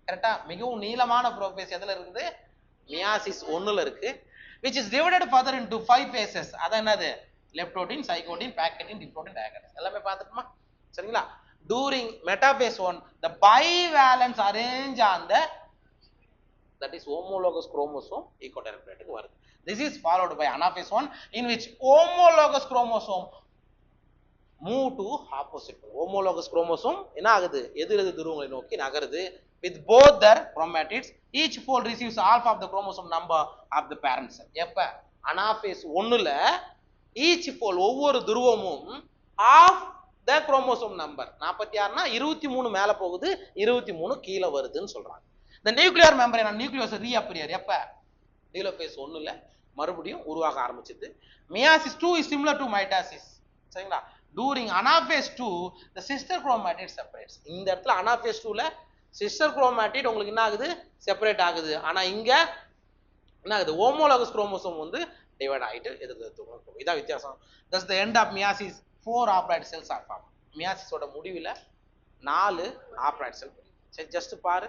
Speaker 1: கரெக்டா? மிகவும் நீளமான ப்ரோபேஸ் எதுல இருக்குது? மியாசிஸ் 1ல இருக்கு. which is divided further into 5 phases. அது என்னது? லெப்டோடின், சைகோடின், பேக்கெட்டின், டிப்ளோடின், டயகோடின் எல்லாமே பார்த்துட்டுமா? சரிங்களா? during metaphase 1 the bivalents arrange on the, that is homologous chromosome ectodermal வருது. this is followed by anaphase 1 in which homologous chromosome move to opposite pole. homologous chromosome என்ன ஆகுது? எதிரெதிர் துருவங்களை நோக்கி நகருது. with both their chromatids, each pole receives half of the chromosome number of the parent cell. எப்ப anaphase 1ல each pole ஒவ்வொரு துருவமும் half the chromosome number 46 னா 23 மேல போகுது, 23 கீழ வருதுன்னு சொல்றாங்க. the nuclear membrane and nucleus reappear. எப்ப? டீலோபேஸ் 1ல மறுபடியும் உருவாக ஆரம்பிச்சது. Meiosis 2 is similar to mitosis. சரிங்களா? During anaphase 2 the sister chromatid separates. இந்த இடத்துல அனாஃபேஸ் 2ல சிஸ்டர் குரோமாட்டிட் உங்களுக்கு என்ன ஆகுது, செப்பரேட் ஆகுது. ஆனா இங்க என்ன ஆகுது, ஹோமோலாகஸ் குரோமோசோம் வந்து டிவைட் ஆயிட்டு எதிர்த்து. இதான் வித்தியாசம். thus the end of meiosis 4 haploid cells are formed. மியாசிஸோட முடிவில் 4 haploid செல். சரி, ஜஸ்ட் பாரு.